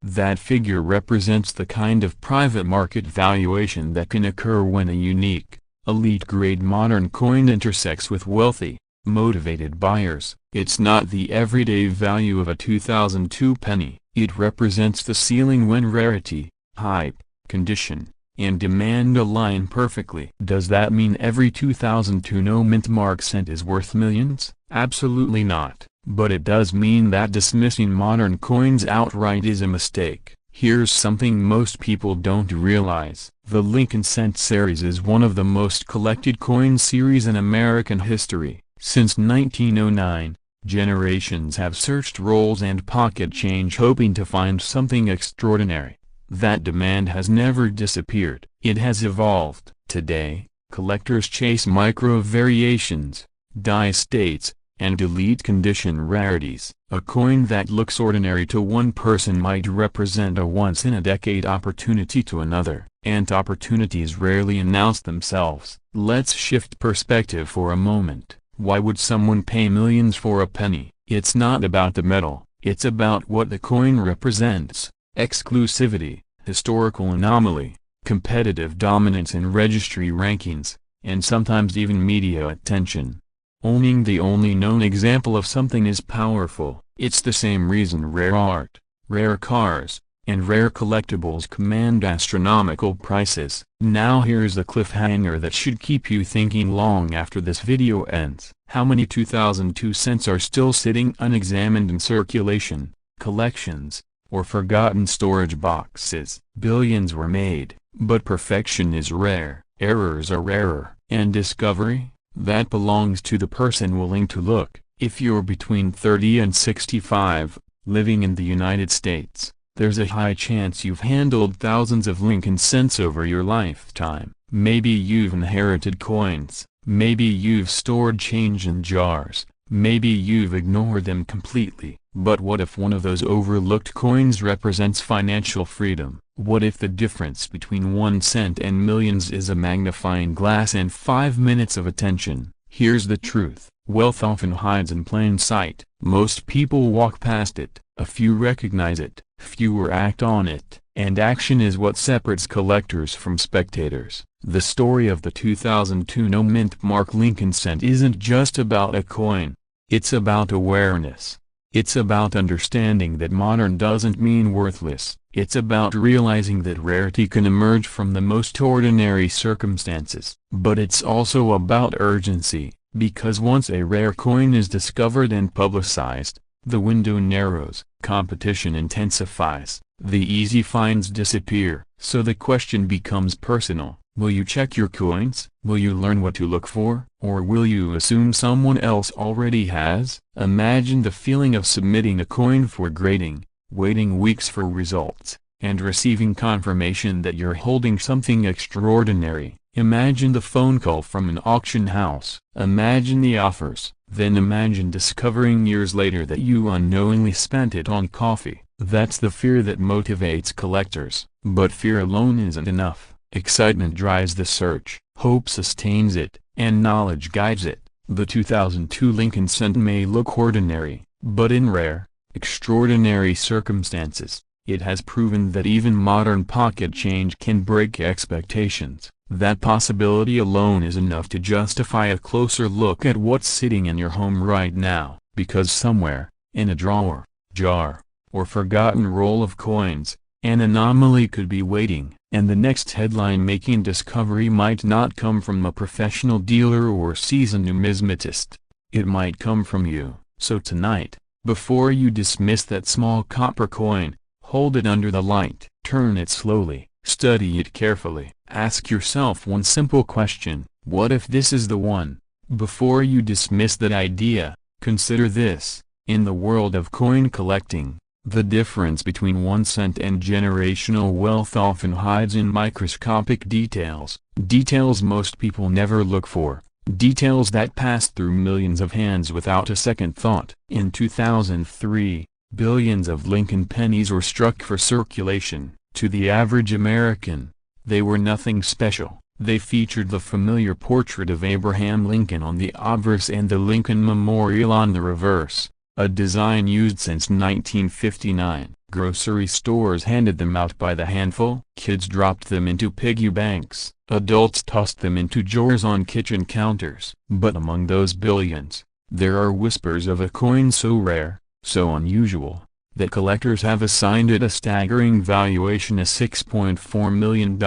That figure represents the kind of private market valuation that can occur when a unique, elite-grade modern coin intersects with wealthy, motivated buyers. It's not the everyday value of a 2002 penny. It represents the ceiling when rarity, hype, condition, and demand align perfectly. Does that mean every 2002 no mint mark cent is worth millions? Absolutely not. But it does mean that dismissing modern coins outright is a mistake. Here's something most people don't realize. The Lincoln Cent series is one of the most collected coin series in American history. Since 1909, generations have searched rolls and pocket change hoping to find something extraordinary. That demand has never disappeared. It has evolved. Today, collectors chase micro variations, die states, and elite condition rarities. A coin that looks ordinary to one person might represent a once-in-a-decade opportunity to another. And opportunities rarely announce themselves. Let's shift perspective for a moment. Why would someone pay millions for a penny? It's not about the metal, it's about what the coin represents. Exclusivity, historical anomaly, competitive dominance in registry rankings, and sometimes even media attention. Owning the only known example of something is powerful. It's the same reason rare art, rare cars, and rare collectibles command astronomical prices. Now here's the cliffhanger that should keep you thinking long after this video ends. How many 2002 cents are still sitting unexamined in circulation, collections, or forgotten storage boxes. Billions were made, but perfection is rare, errors are rarer, and discovery, that belongs to the person willing to look. If you're between 30 and 65, living in the United States, there's a high chance you've handled thousands of Lincoln cents over your lifetime. Maybe you've inherited coins, maybe you've stored change in jars, maybe you've ignored them completely. But what if one of those overlooked coins represents financial freedom? What if the difference between 1 cent and millions is a magnifying glass and 5 minutes of attention? Here's the truth. Wealth often hides in plain sight. Most people walk past it, a few recognize it, fewer act on it, and action is what separates collectors from spectators. The story of the 2002 no mint mark Lincoln cent isn't just about a coin. It's about awareness. It's about understanding that modern doesn't mean worthless. It's about realizing that rarity can emerge from the most ordinary circumstances. But it's also about urgency. Because once a rare coin is discovered and publicized, the window narrows, competition intensifies, the easy finds disappear. So the question becomes personal. Will you check your coins? Will you learn what to look for? Or will you assume someone else already has? Imagine the feeling of submitting a coin for grading, waiting weeks for results, and receiving confirmation that you're holding something extraordinary. Imagine the phone call from an auction house. Imagine the offers. Then imagine discovering years later that you unknowingly spent it on coffee. That's the fear that motivates collectors. But fear alone isn't enough. Excitement drives the search, hope sustains it, and knowledge guides it. The 2002 Lincoln cent may look ordinary, but in rare, extraordinary circumstances, it has proven that even modern pocket change can break expectations. That possibility alone is enough to justify a closer look at what's sitting in your home right now. Because somewhere, in a drawer, jar, or forgotten roll of coins, an anomaly could be waiting. And the next headline-making discovery might not come from a professional dealer or seasoned numismatist. It might come from you. So tonight, before you dismiss that small copper coin, hold it under the light. Turn it slowly, study it carefully. Ask yourself one simple question: what if this is the one? Before you dismiss that idea, consider this. In the world of coin collecting, the difference between 1 cent and generational wealth often hides in microscopic details. Details most people never look for. Details that pass through millions of hands without a second thought. In 2003, billions of Lincoln pennies were struck for circulation. To the average American, they were nothing special. They featured the familiar portrait of Abraham Lincoln on the obverse and the Lincoln Memorial on the reverse. A design used since 1959. Grocery stores handed them out by the handful. Kids dropped them into piggy banks. Adults tossed them into drawers on kitchen counters. But among those billions, there are whispers of a coin so rare, so unusual, that collectors have assigned it a staggering valuation of $6.4 million.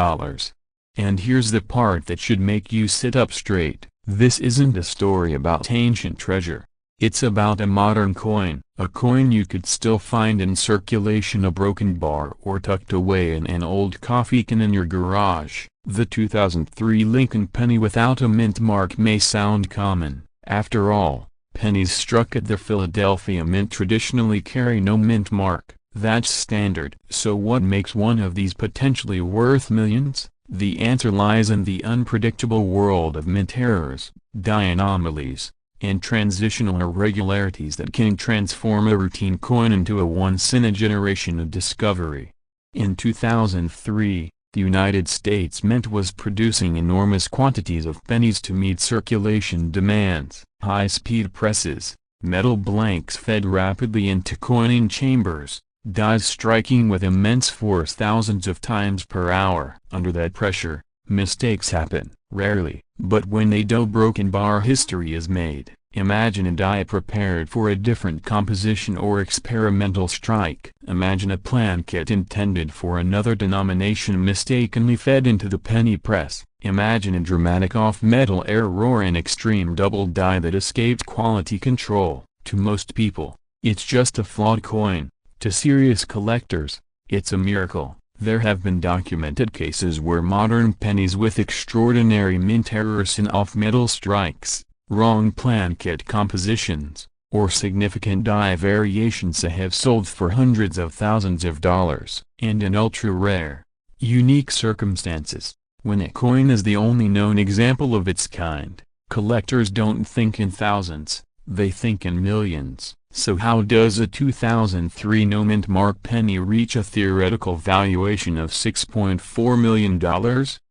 And here's the part that should make you sit up straight. This isn't a story about ancient treasure. It's about a modern coin, a coin you could still find in circulation, a broken bar, or tucked away in an old coffee can in your garage. The 2003 Lincoln penny without a mint mark may sound common. After all, pennies struck at the Philadelphia Mint traditionally carry no mint mark. That's standard. So what makes one of these potentially worth millions? The answer lies in the unpredictable world of mint errors, anomalies, and transitional irregularities that can transform a routine coin into a once-in-a-generation discovery. In 2003, the United States Mint was producing enormous quantities of pennies to meet circulation demands. High-speed presses, metal blanks fed rapidly into coining chambers, dies striking with immense force thousands of times per hour. Under that pressure, mistakes happen. Rarely, but when they do, broken bar history is made. Imagine a die prepared for a different composition or experimental strike. Imagine a plan kit intended for another denomination mistakenly fed into the penny press. Imagine a dramatic off-metal error or an extreme double die that escaped quality control. To most people, it's just a flawed coin, To serious collectors, it's a miracle. There have been documented cases where modern pennies with extraordinary mint errors in off-metal strikes, wrong plankette compositions, or significant die variations have sold for hundreds of thousands of dollars. And in ultra-rare, unique circumstances, when a coin is the only known example of its kind, collectors don't think in thousands, they think in millions. So how does a 2003 no-mint penny reach a theoretical valuation of $6.4 million?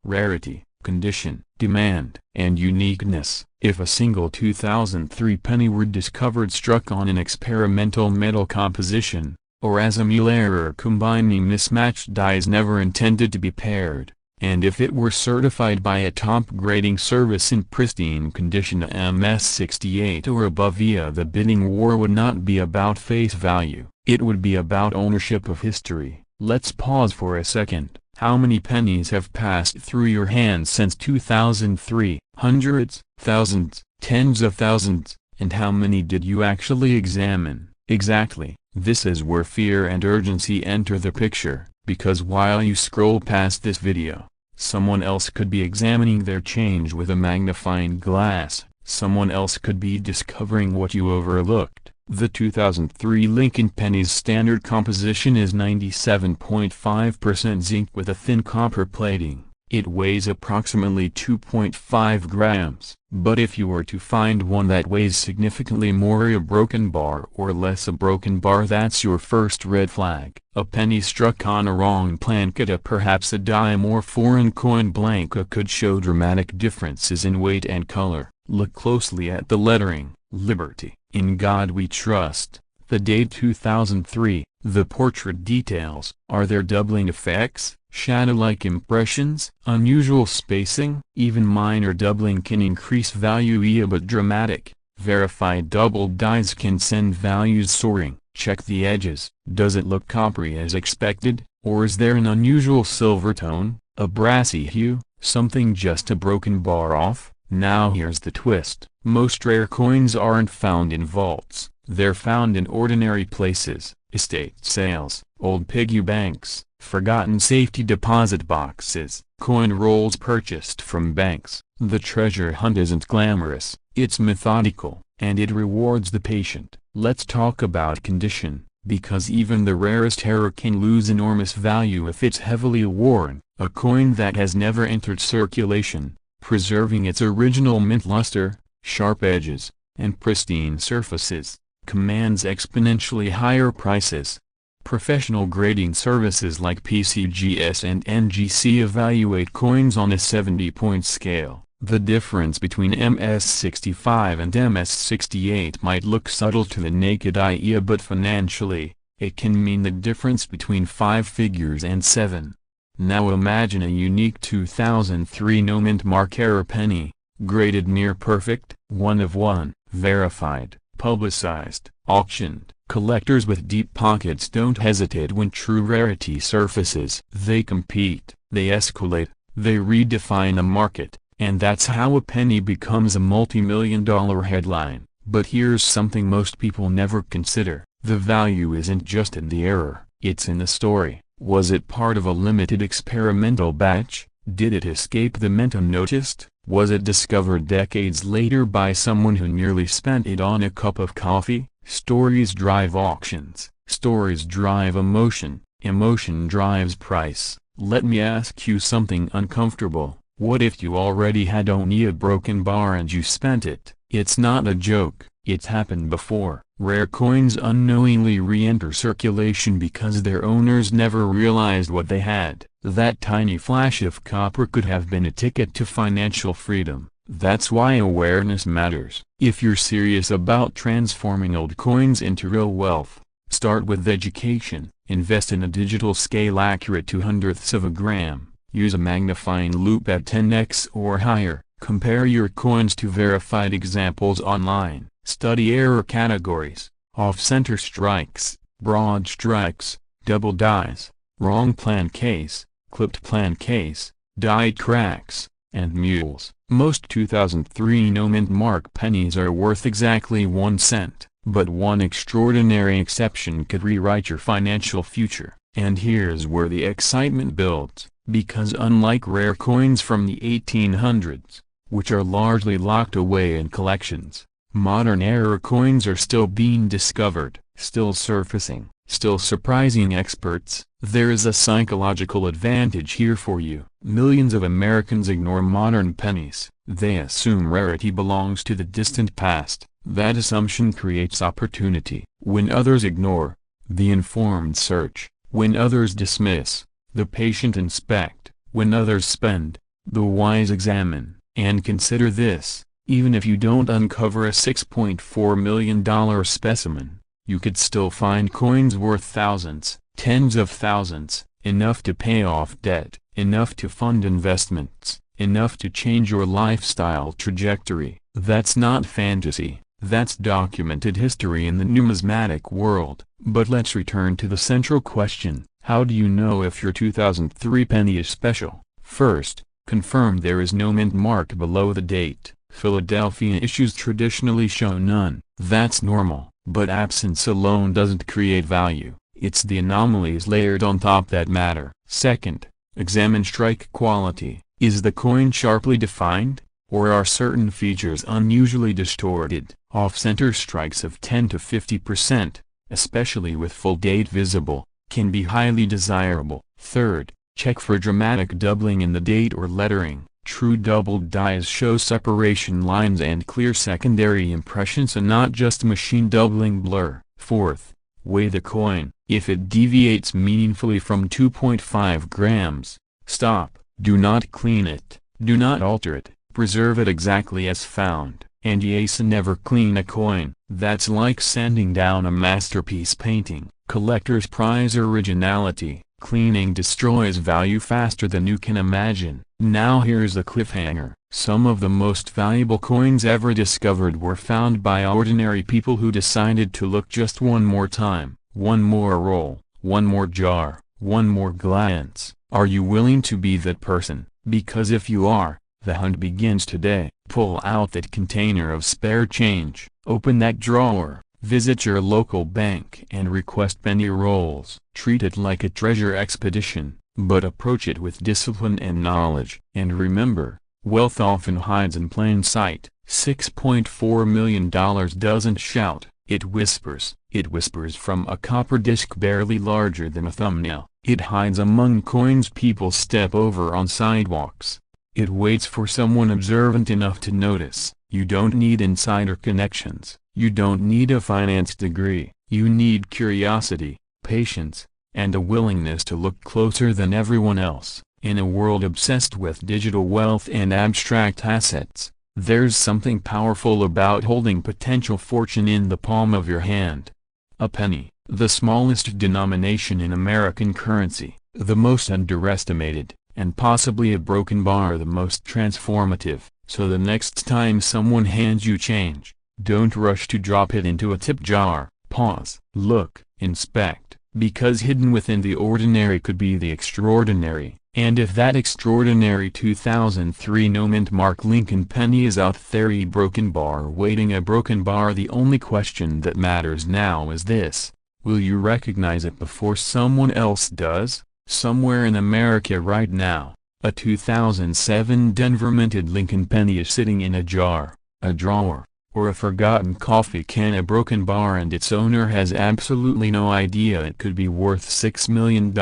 Rarity, condition, demand, and uniqueness. If a single 2003 penny were discovered struck on an experimental metal composition, or as a mule error combining mismatched dies never intended to be paired, and if it were certified by a top grading service in pristine condition MS68 or above via the bidding war would not be about face value, it would be about ownership of history. Let's pause for a second. How many pennies have passed through your hands since 2003? Hundreds, thousands, tens of thousands, and how many did you actually examine? Exactly, this is where fear and urgency enter the picture. Because while you scroll past this video, someone else could be examining their change with a magnifying glass, someone else could be discovering what you overlooked. The 2003 Lincoln penny's standard composition is 97.5% zinc with a thin copper plating. It weighs approximately 2.5 grams. But if you were to find one that weighs significantly more, a broken bar or less a broken bar, that's your first red flag. A penny struck on a wrong plankette, perhaps a dime or foreign coin blanca, could show dramatic differences in weight and color. Look closely at the lettering, Liberty, In God We Trust, the date 2003, the portrait details. Are there doubling effects? Shadow-like impressions, unusual spacing? Even minor doubling can increase value, but dramatic, verified double dies can send values soaring. Check the edges. Does it look coppery as expected, or is there an unusual silver tone, a brassy hue, something just a broken bar off? Now here's the twist. Most rare coins aren't found in vaults, they're found in ordinary places, estate sales, old piggy banks, forgotten safety deposit boxes, coin rolls purchased from banks. The treasure hunt isn't glamorous, it's methodical, and it rewards the patient. Let's talk about condition, because even the rarest error can lose enormous value if it's heavily worn. A coin that has never entered circulation, preserving its original mint luster, sharp edges, and pristine surfaces, commands exponentially higher prices. Professional grading services like PCGS and NGC evaluate coins on a 70-point scale. The difference between MS65 and MS68 might look subtle to the naked eye, but financially, it can mean the difference between 5 figures and 7. Now imagine a unique 2003 no-mint error penny, graded near perfect, 1 of 1, verified, publicized, auctioned. Collectors with deep pockets don't hesitate when true rarity surfaces. They compete, they escalate, they redefine the market, and that's how a penny becomes a multi-million-dollar headline. But here's something most people never consider. The value isn't just in the error, it's in the story. Was it part of a limited experimental batch? Did it escape the mint unnoticed? Was it discovered decades later by someone who merely spent it on a cup of coffee? Stories drive auctions, stories drive emotion, emotion drives price. Let me ask you something uncomfortable. What if you already had only a broken bar and you spent it? It's not a joke, it's happened before. Rare coins unknowingly re-enter circulation because their owners never realized what they had. That tiny flash of copper could have been a ticket to financial freedom. That's why awareness matters. If you're serious about transforming old coins into real wealth, start with education. Invest in a digital scale accurate 2/100ths of a gram. Use a magnifying loupe at 10x or higher. Compare your coins to verified examples online. Study error categories, off-center strikes, broad strikes, double dies, wrong plan case, clipped plan case, dyed cracks, and mules. Most 2003 no-mint pennies are worth exactly 1 cent. But one extraordinary exception could rewrite your financial future. And here's where the excitement builds, because unlike rare coins from the 1800s, which are largely locked away in collections, modern era coins are still being discovered, still surfacing, still surprising experts. There is a psychological advantage here for you. Millions of Americans ignore modern pennies. They assume rarity belongs to the distant past. That assumption creates opportunity. When others ignore, the informed search. When others dismiss, the patient inspect. When others spend, the wise examine. And consider this, even if you don't uncover a $6.4 million specimen, you could still find coins worth thousands, tens of thousands, enough to pay off debt, enough to fund investments, enough to change your lifestyle trajectory. That's not fantasy, that's documented history in the numismatic world. But let's return to the central question: how do you know if your 2003 penny is special? First, confirm there is no mint mark below the date. Philadelphia issues traditionally show none. That's normal, but absence alone doesn't create value. It's the anomalies layered on top that matter. Second, examine strike quality. Is the coin sharply defined, or are certain features unusually distorted? Off-center strikes of 10 to 50%, especially with full date visible, can be highly desirable. Third, check for dramatic doubling in the date or lettering. True doubled dies show separation lines and clear secondary impressions and not just machine doubling blur. Fourth, weigh the coin. If it deviates meaningfully from 2.5 grams, stop. Do not clean it. Do not alter it. Preserve it exactly as found. And yes, never clean a coin. That's like sanding down a masterpiece painting. Collectors prize originality. Cleaning destroys value faster than you can imagine. Now here's the cliffhanger. Some of the most valuable coins ever discovered were found by ordinary people who decided to look just one more time. One more roll, one more jar, one more glance. Are you willing to be that person? Because if you are, the hunt begins today. Pull out that container of spare change, open that drawer, visit your local bank and request penny rolls. Treat it like a treasure expedition, but approach it with discipline and knowledge. And remember, wealth often hides in plain sight. $6.4 million doesn't shout, it whispers. It whispers from a copper disc barely larger than a thumbnail. It hides among coins people step over on sidewalks. It waits for someone observant enough to notice. You don't need insider connections. You don't need a finance degree. You need curiosity, patience, and a willingness to look closer than everyone else. In a world obsessed with digital wealth and abstract assets, there's something powerful about holding potential fortune in the palm of your hand. A penny, the smallest denomination in American currency, the most underestimated, and possibly a broken bar the most transformative. So the next time someone hands you change, don't rush to drop it into a tip jar. Pause, look, inspect, because hidden within the ordinary could be the extraordinary. And if that extraordinary 2003 no mint mark Lincoln penny is out there, a broken bar waiting a broken bar, the only question that matters now is this: will you recognize it before someone else does? Somewhere in America right now, a 2007 Denver minted Lincoln penny is sitting in a jar, a drawer, or a forgotten coffee can, a broken bar, and its owner has absolutely no idea it could be worth $6 million.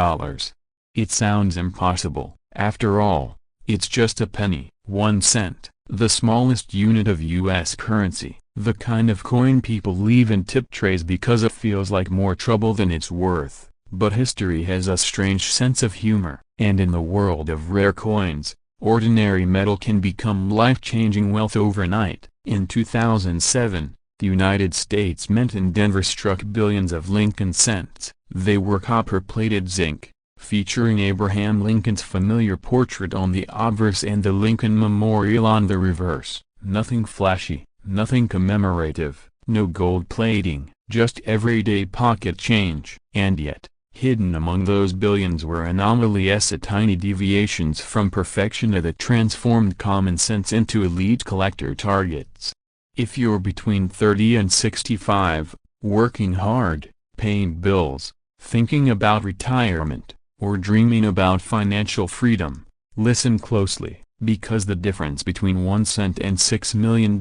It sounds impossible. After all, it's just a penny, 1 cent, the smallest unit of U.S. currency, the kind of coin people leave in tip trays because it feels like more trouble than it's worth. But history has a strange sense of humor, and in the world of rare coins, ordinary metal can become life-changing wealth overnight. In 2007, the United States Mint in Denver struck billions of Lincoln cents. They were copper-plated zinc, featuring Abraham Lincoln's familiar portrait on the obverse and the Lincoln Memorial on the reverse. Nothing flashy, nothing commemorative, no gold plating, just everyday pocket change. And yet, hidden among those billions were anomalies, tiny deviations from perfection that transformed common sense into elite collector targets. If you're between 30 and 65, working hard, paying bills, thinking about retirement, or dreaming about financial freedom, listen closely, because the difference between 1 cent and $6 million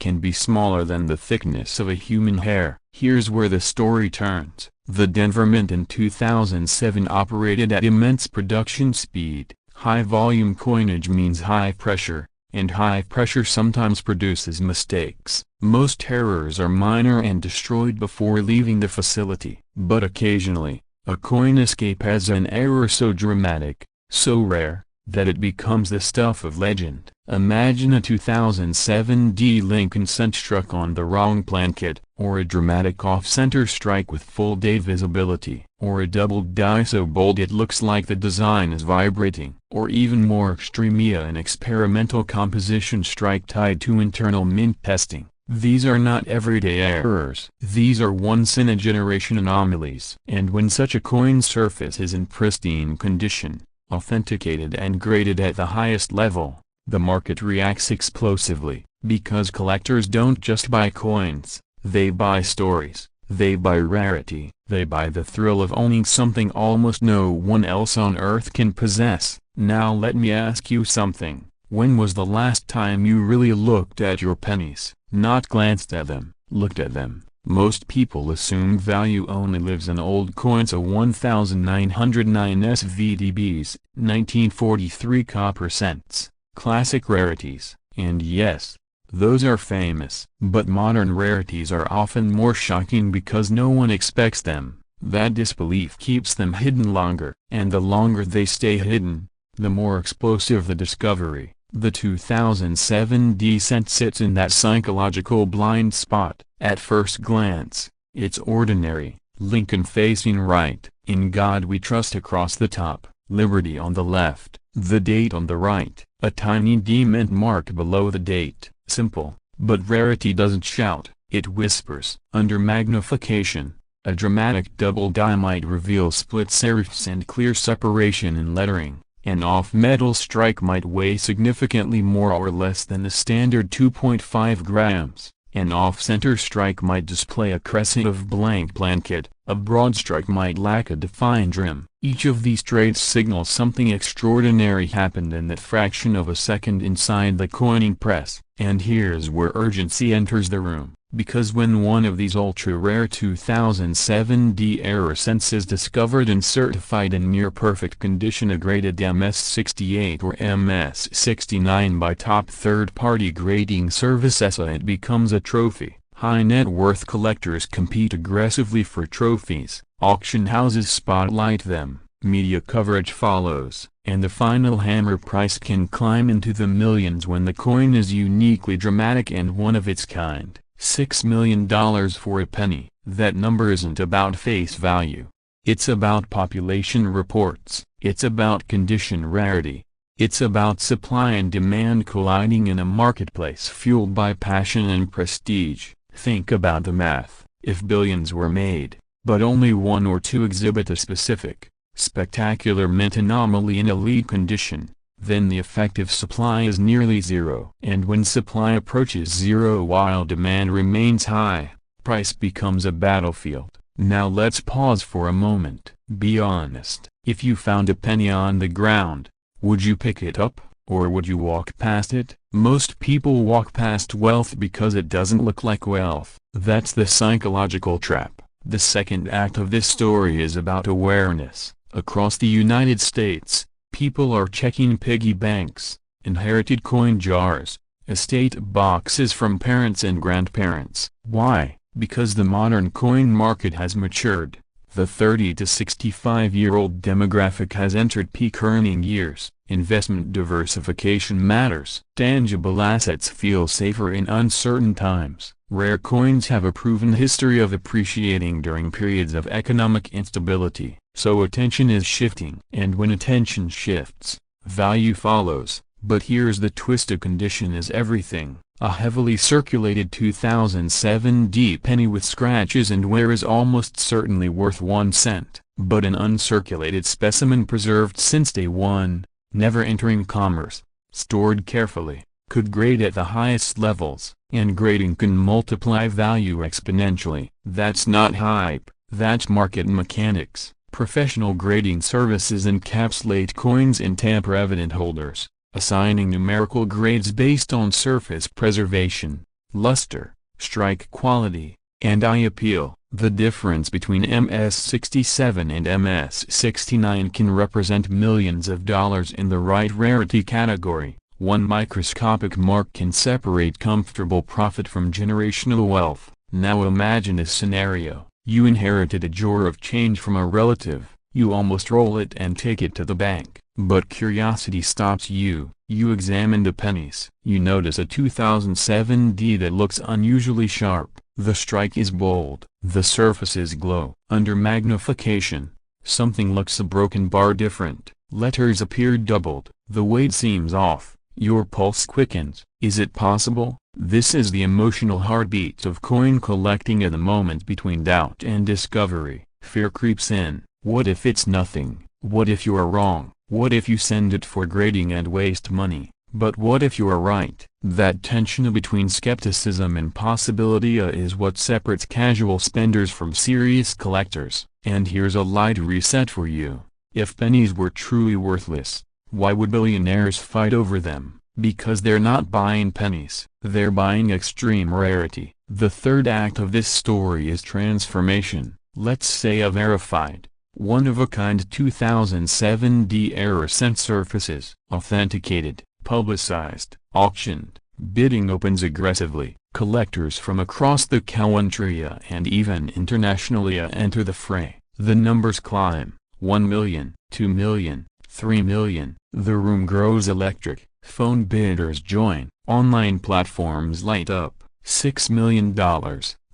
can be smaller than the thickness of a human hair. Here's where the story turns. The Denver Mint in 2007 operated at immense production speed. High volume coinage means high pressure, and high pressure sometimes produces mistakes. Most errors are minor and destroyed before leaving the facility. But occasionally, a coin escape has an error so dramatic, so rare, that it becomes the stuff of legend. Imagine a 2007 Lincoln cent struck on the wrong plankett, or a dramatic off-center strike with full-day visibility, or a doubled die so bold it looks like the design is vibrating, or even more extremia an experimental composition strike tied to internal mint testing. These are not everyday errors. These are once-in-a-generation anomalies. And when such a coin surface is in pristine condition, authenticated and graded at the highest level, the market reacts explosively, because collectors don't just buy coins, they buy stories, they buy rarity, they buy the thrill of owning something almost no one else on earth can possess. Now let me ask you something. When was the last time you really looked at your pennies? Not glanced at them, looked at them. Most people assume value only lives in old coins. A 1909 SVDBs, 1943 copper cents, classic rarities, and yes, those are famous. But modern rarities are often more shocking because no one expects them. That disbelief keeps them hidden longer, and the longer they stay hidden, the more explosive the discovery. The 2007 cent sits in that psychological blind spot. At first glance, it's ordinary, Lincoln facing right, in God we trust across the top, Liberty on the left, the date on the right, a tiny D mint mark below the date. Simple, but rarity doesn't shout, it whispers. Under magnification, a dramatic double die might reveal split serifs and clear separation in lettering. An off-metal strike might weigh significantly more or less than the standard 2.5 grams. An off-center strike might display a crescent of blank plankett, a broad strike might lack a defined rim. Each of these traits signals something extraordinary happened in that fraction of a second inside the coining press. And here's where urgency enters the room. Because when one of these ultra-rare 2007 error cents is discovered and certified in near-perfect condition, a graded MS-68 or MS-69 by top third-party grading service ESA, it becomes a trophy. High-net-worth collectors compete aggressively for trophies, auction houses spotlight them, media coverage follows, and the final hammer price can climb into the millions when the coin is uniquely dramatic and one of its kind. $6 million for a penny. That number isn't about face value. It's about population reports. It's about condition rarity. It's about supply and demand colliding in a marketplace fueled by passion and prestige. Think about the math. If billions were made, but only one or two exhibit a specific, spectacular mint anomaly in elite condition, then the effective supply is nearly zero. And when supply approaches zero while demand remains high, price becomes a battlefield. Now let's pause for a moment. Be honest. If you found a penny on the ground, would you pick it up, or would you walk past it? Most people walk past wealth because it doesn't look like wealth. That's the psychological trap. The second act of this story is about awareness. Across the United States, people are checking piggy banks, inherited coin jars, estate boxes from parents and grandparents. Why? Because the modern coin market has matured. The 30 to 65-year-old demographic has entered peak earning years. Investment diversification matters. Tangible assets feel safer in uncertain times. Rare coins have a proven history of appreciating during periods of economic instability. So attention is shifting. And when attention shifts, value follows. But here's the twist: a condition is everything. A heavily circulated 2007 penny with scratches and wear is almost certainly worth 1 cent. But an uncirculated specimen preserved since day one, never entering commerce, stored carefully, could grade at the highest levels, and grading can multiply value exponentially. That's not hype, that's market mechanics. Professional grading services encapsulate coins in tamper-evident holders, assigning numerical grades based on surface preservation, luster, strike quality, and eye appeal. The difference between MS67 and MS69 can represent millions of dollars in the right rarity category. One microscopic mark can separate comfortable profit from generational wealth. Now imagine a scenario. You inherited a drawer of change from a relative. You almost roll it and take it to the bank. But curiosity stops you. You examine the pennies. You notice a 2007 D that looks unusually sharp. The strike is bold. The surfaces glow. Under magnification, something looks a broken bar different. Letters appear doubled. The weight seems off. Your pulse quickens. Is it possible? This is the emotional heartbeat of coin collecting at the moment between doubt and discovery. Fear creeps in. What if it's nothing? What if you are wrong? What if you send it for grading and waste money? But what if you are right? That tension between skepticism and possibility is what separates casual spenders from serious collectors. And here's a light reset for you. If pennies were truly worthless, why would billionaires fight over them? Because they're not buying pennies, they're buying extreme rarity. The third act of this story is transformation. Let's say a verified, one-of-a-kind 2007 D error sent surfaces, authenticated, publicized, auctioned, bidding opens aggressively. Collectors from across the country and even internationally enter the fray. The numbers climb, 1 million, 2 million, 3 million. The room grows electric. Phone bidders join. Online platforms light up. $6 million,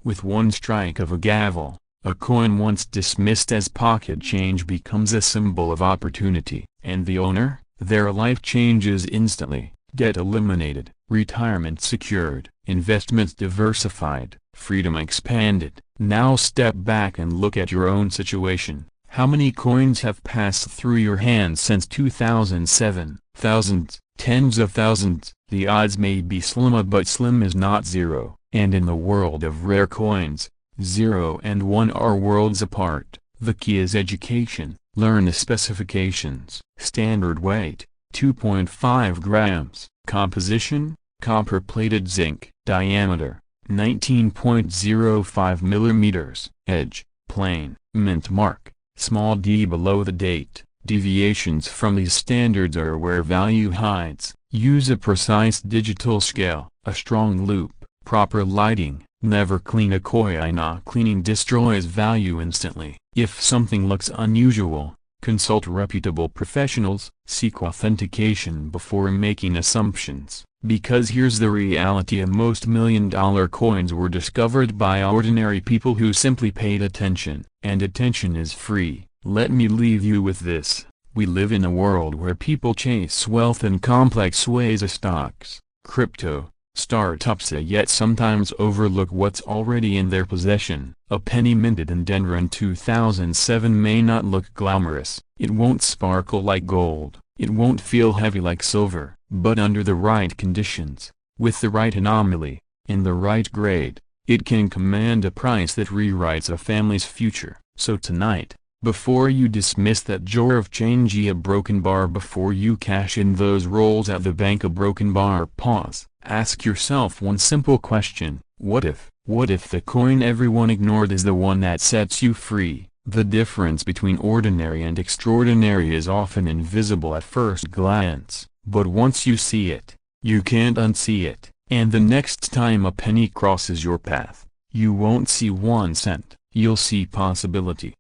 with one strike of a gavel. A coin once dismissed as pocket change becomes a symbol of opportunity. And the owner? Their life changes instantly. Debt eliminated, retirement secured, investments diversified, freedom expanded. Now step back and look at your own situation. How many coins have passed through your hands since 2007? Thousands, tens of thousands. The odds may be slim, but slim is not zero. And in the world of rare coins, 0 and 1 are worlds apart. The key is education. Learn the specifications. Standard weight, 2.5 grams. Composition, copper-plated zinc. Diameter, 19.05 millimeters. Edge, plain. Mint mark, small d below the date. Deviations from these standards are where value hides. Use a precise digital scale, a strong loop, proper lighting. Never clean a coin. Cleaning destroys value instantly. If something looks unusual, consult reputable professionals. Seek authentication before making assumptions. Because here's the reality: most million-dollar coins were discovered by ordinary people who simply paid attention. And attention is free. Let me leave you with this. We live in a world where people chase wealth in complex ways: stocks, crypto, startups, yet sometimes overlook what's already in their possession. A penny minted in Denver in 2007 may not look glamorous. It won't sparkle like gold. It won't feel heavy like silver. But under the right conditions, with the right anomaly, in the right grade, it can command a price that rewrites a family's future. So tonight, before you dismiss that drawer of change, a broken bar, before you cash in those rolls at the bank, a broken bar, pause. Ask yourself one simple question: what if? What if the coin everyone ignored is the one that sets you free? The difference between ordinary and extraordinary is often invisible at first glance, but once you see it, you can't unsee it. And the next time a penny crosses your path, you won't see 1 cent, you'll see possibility.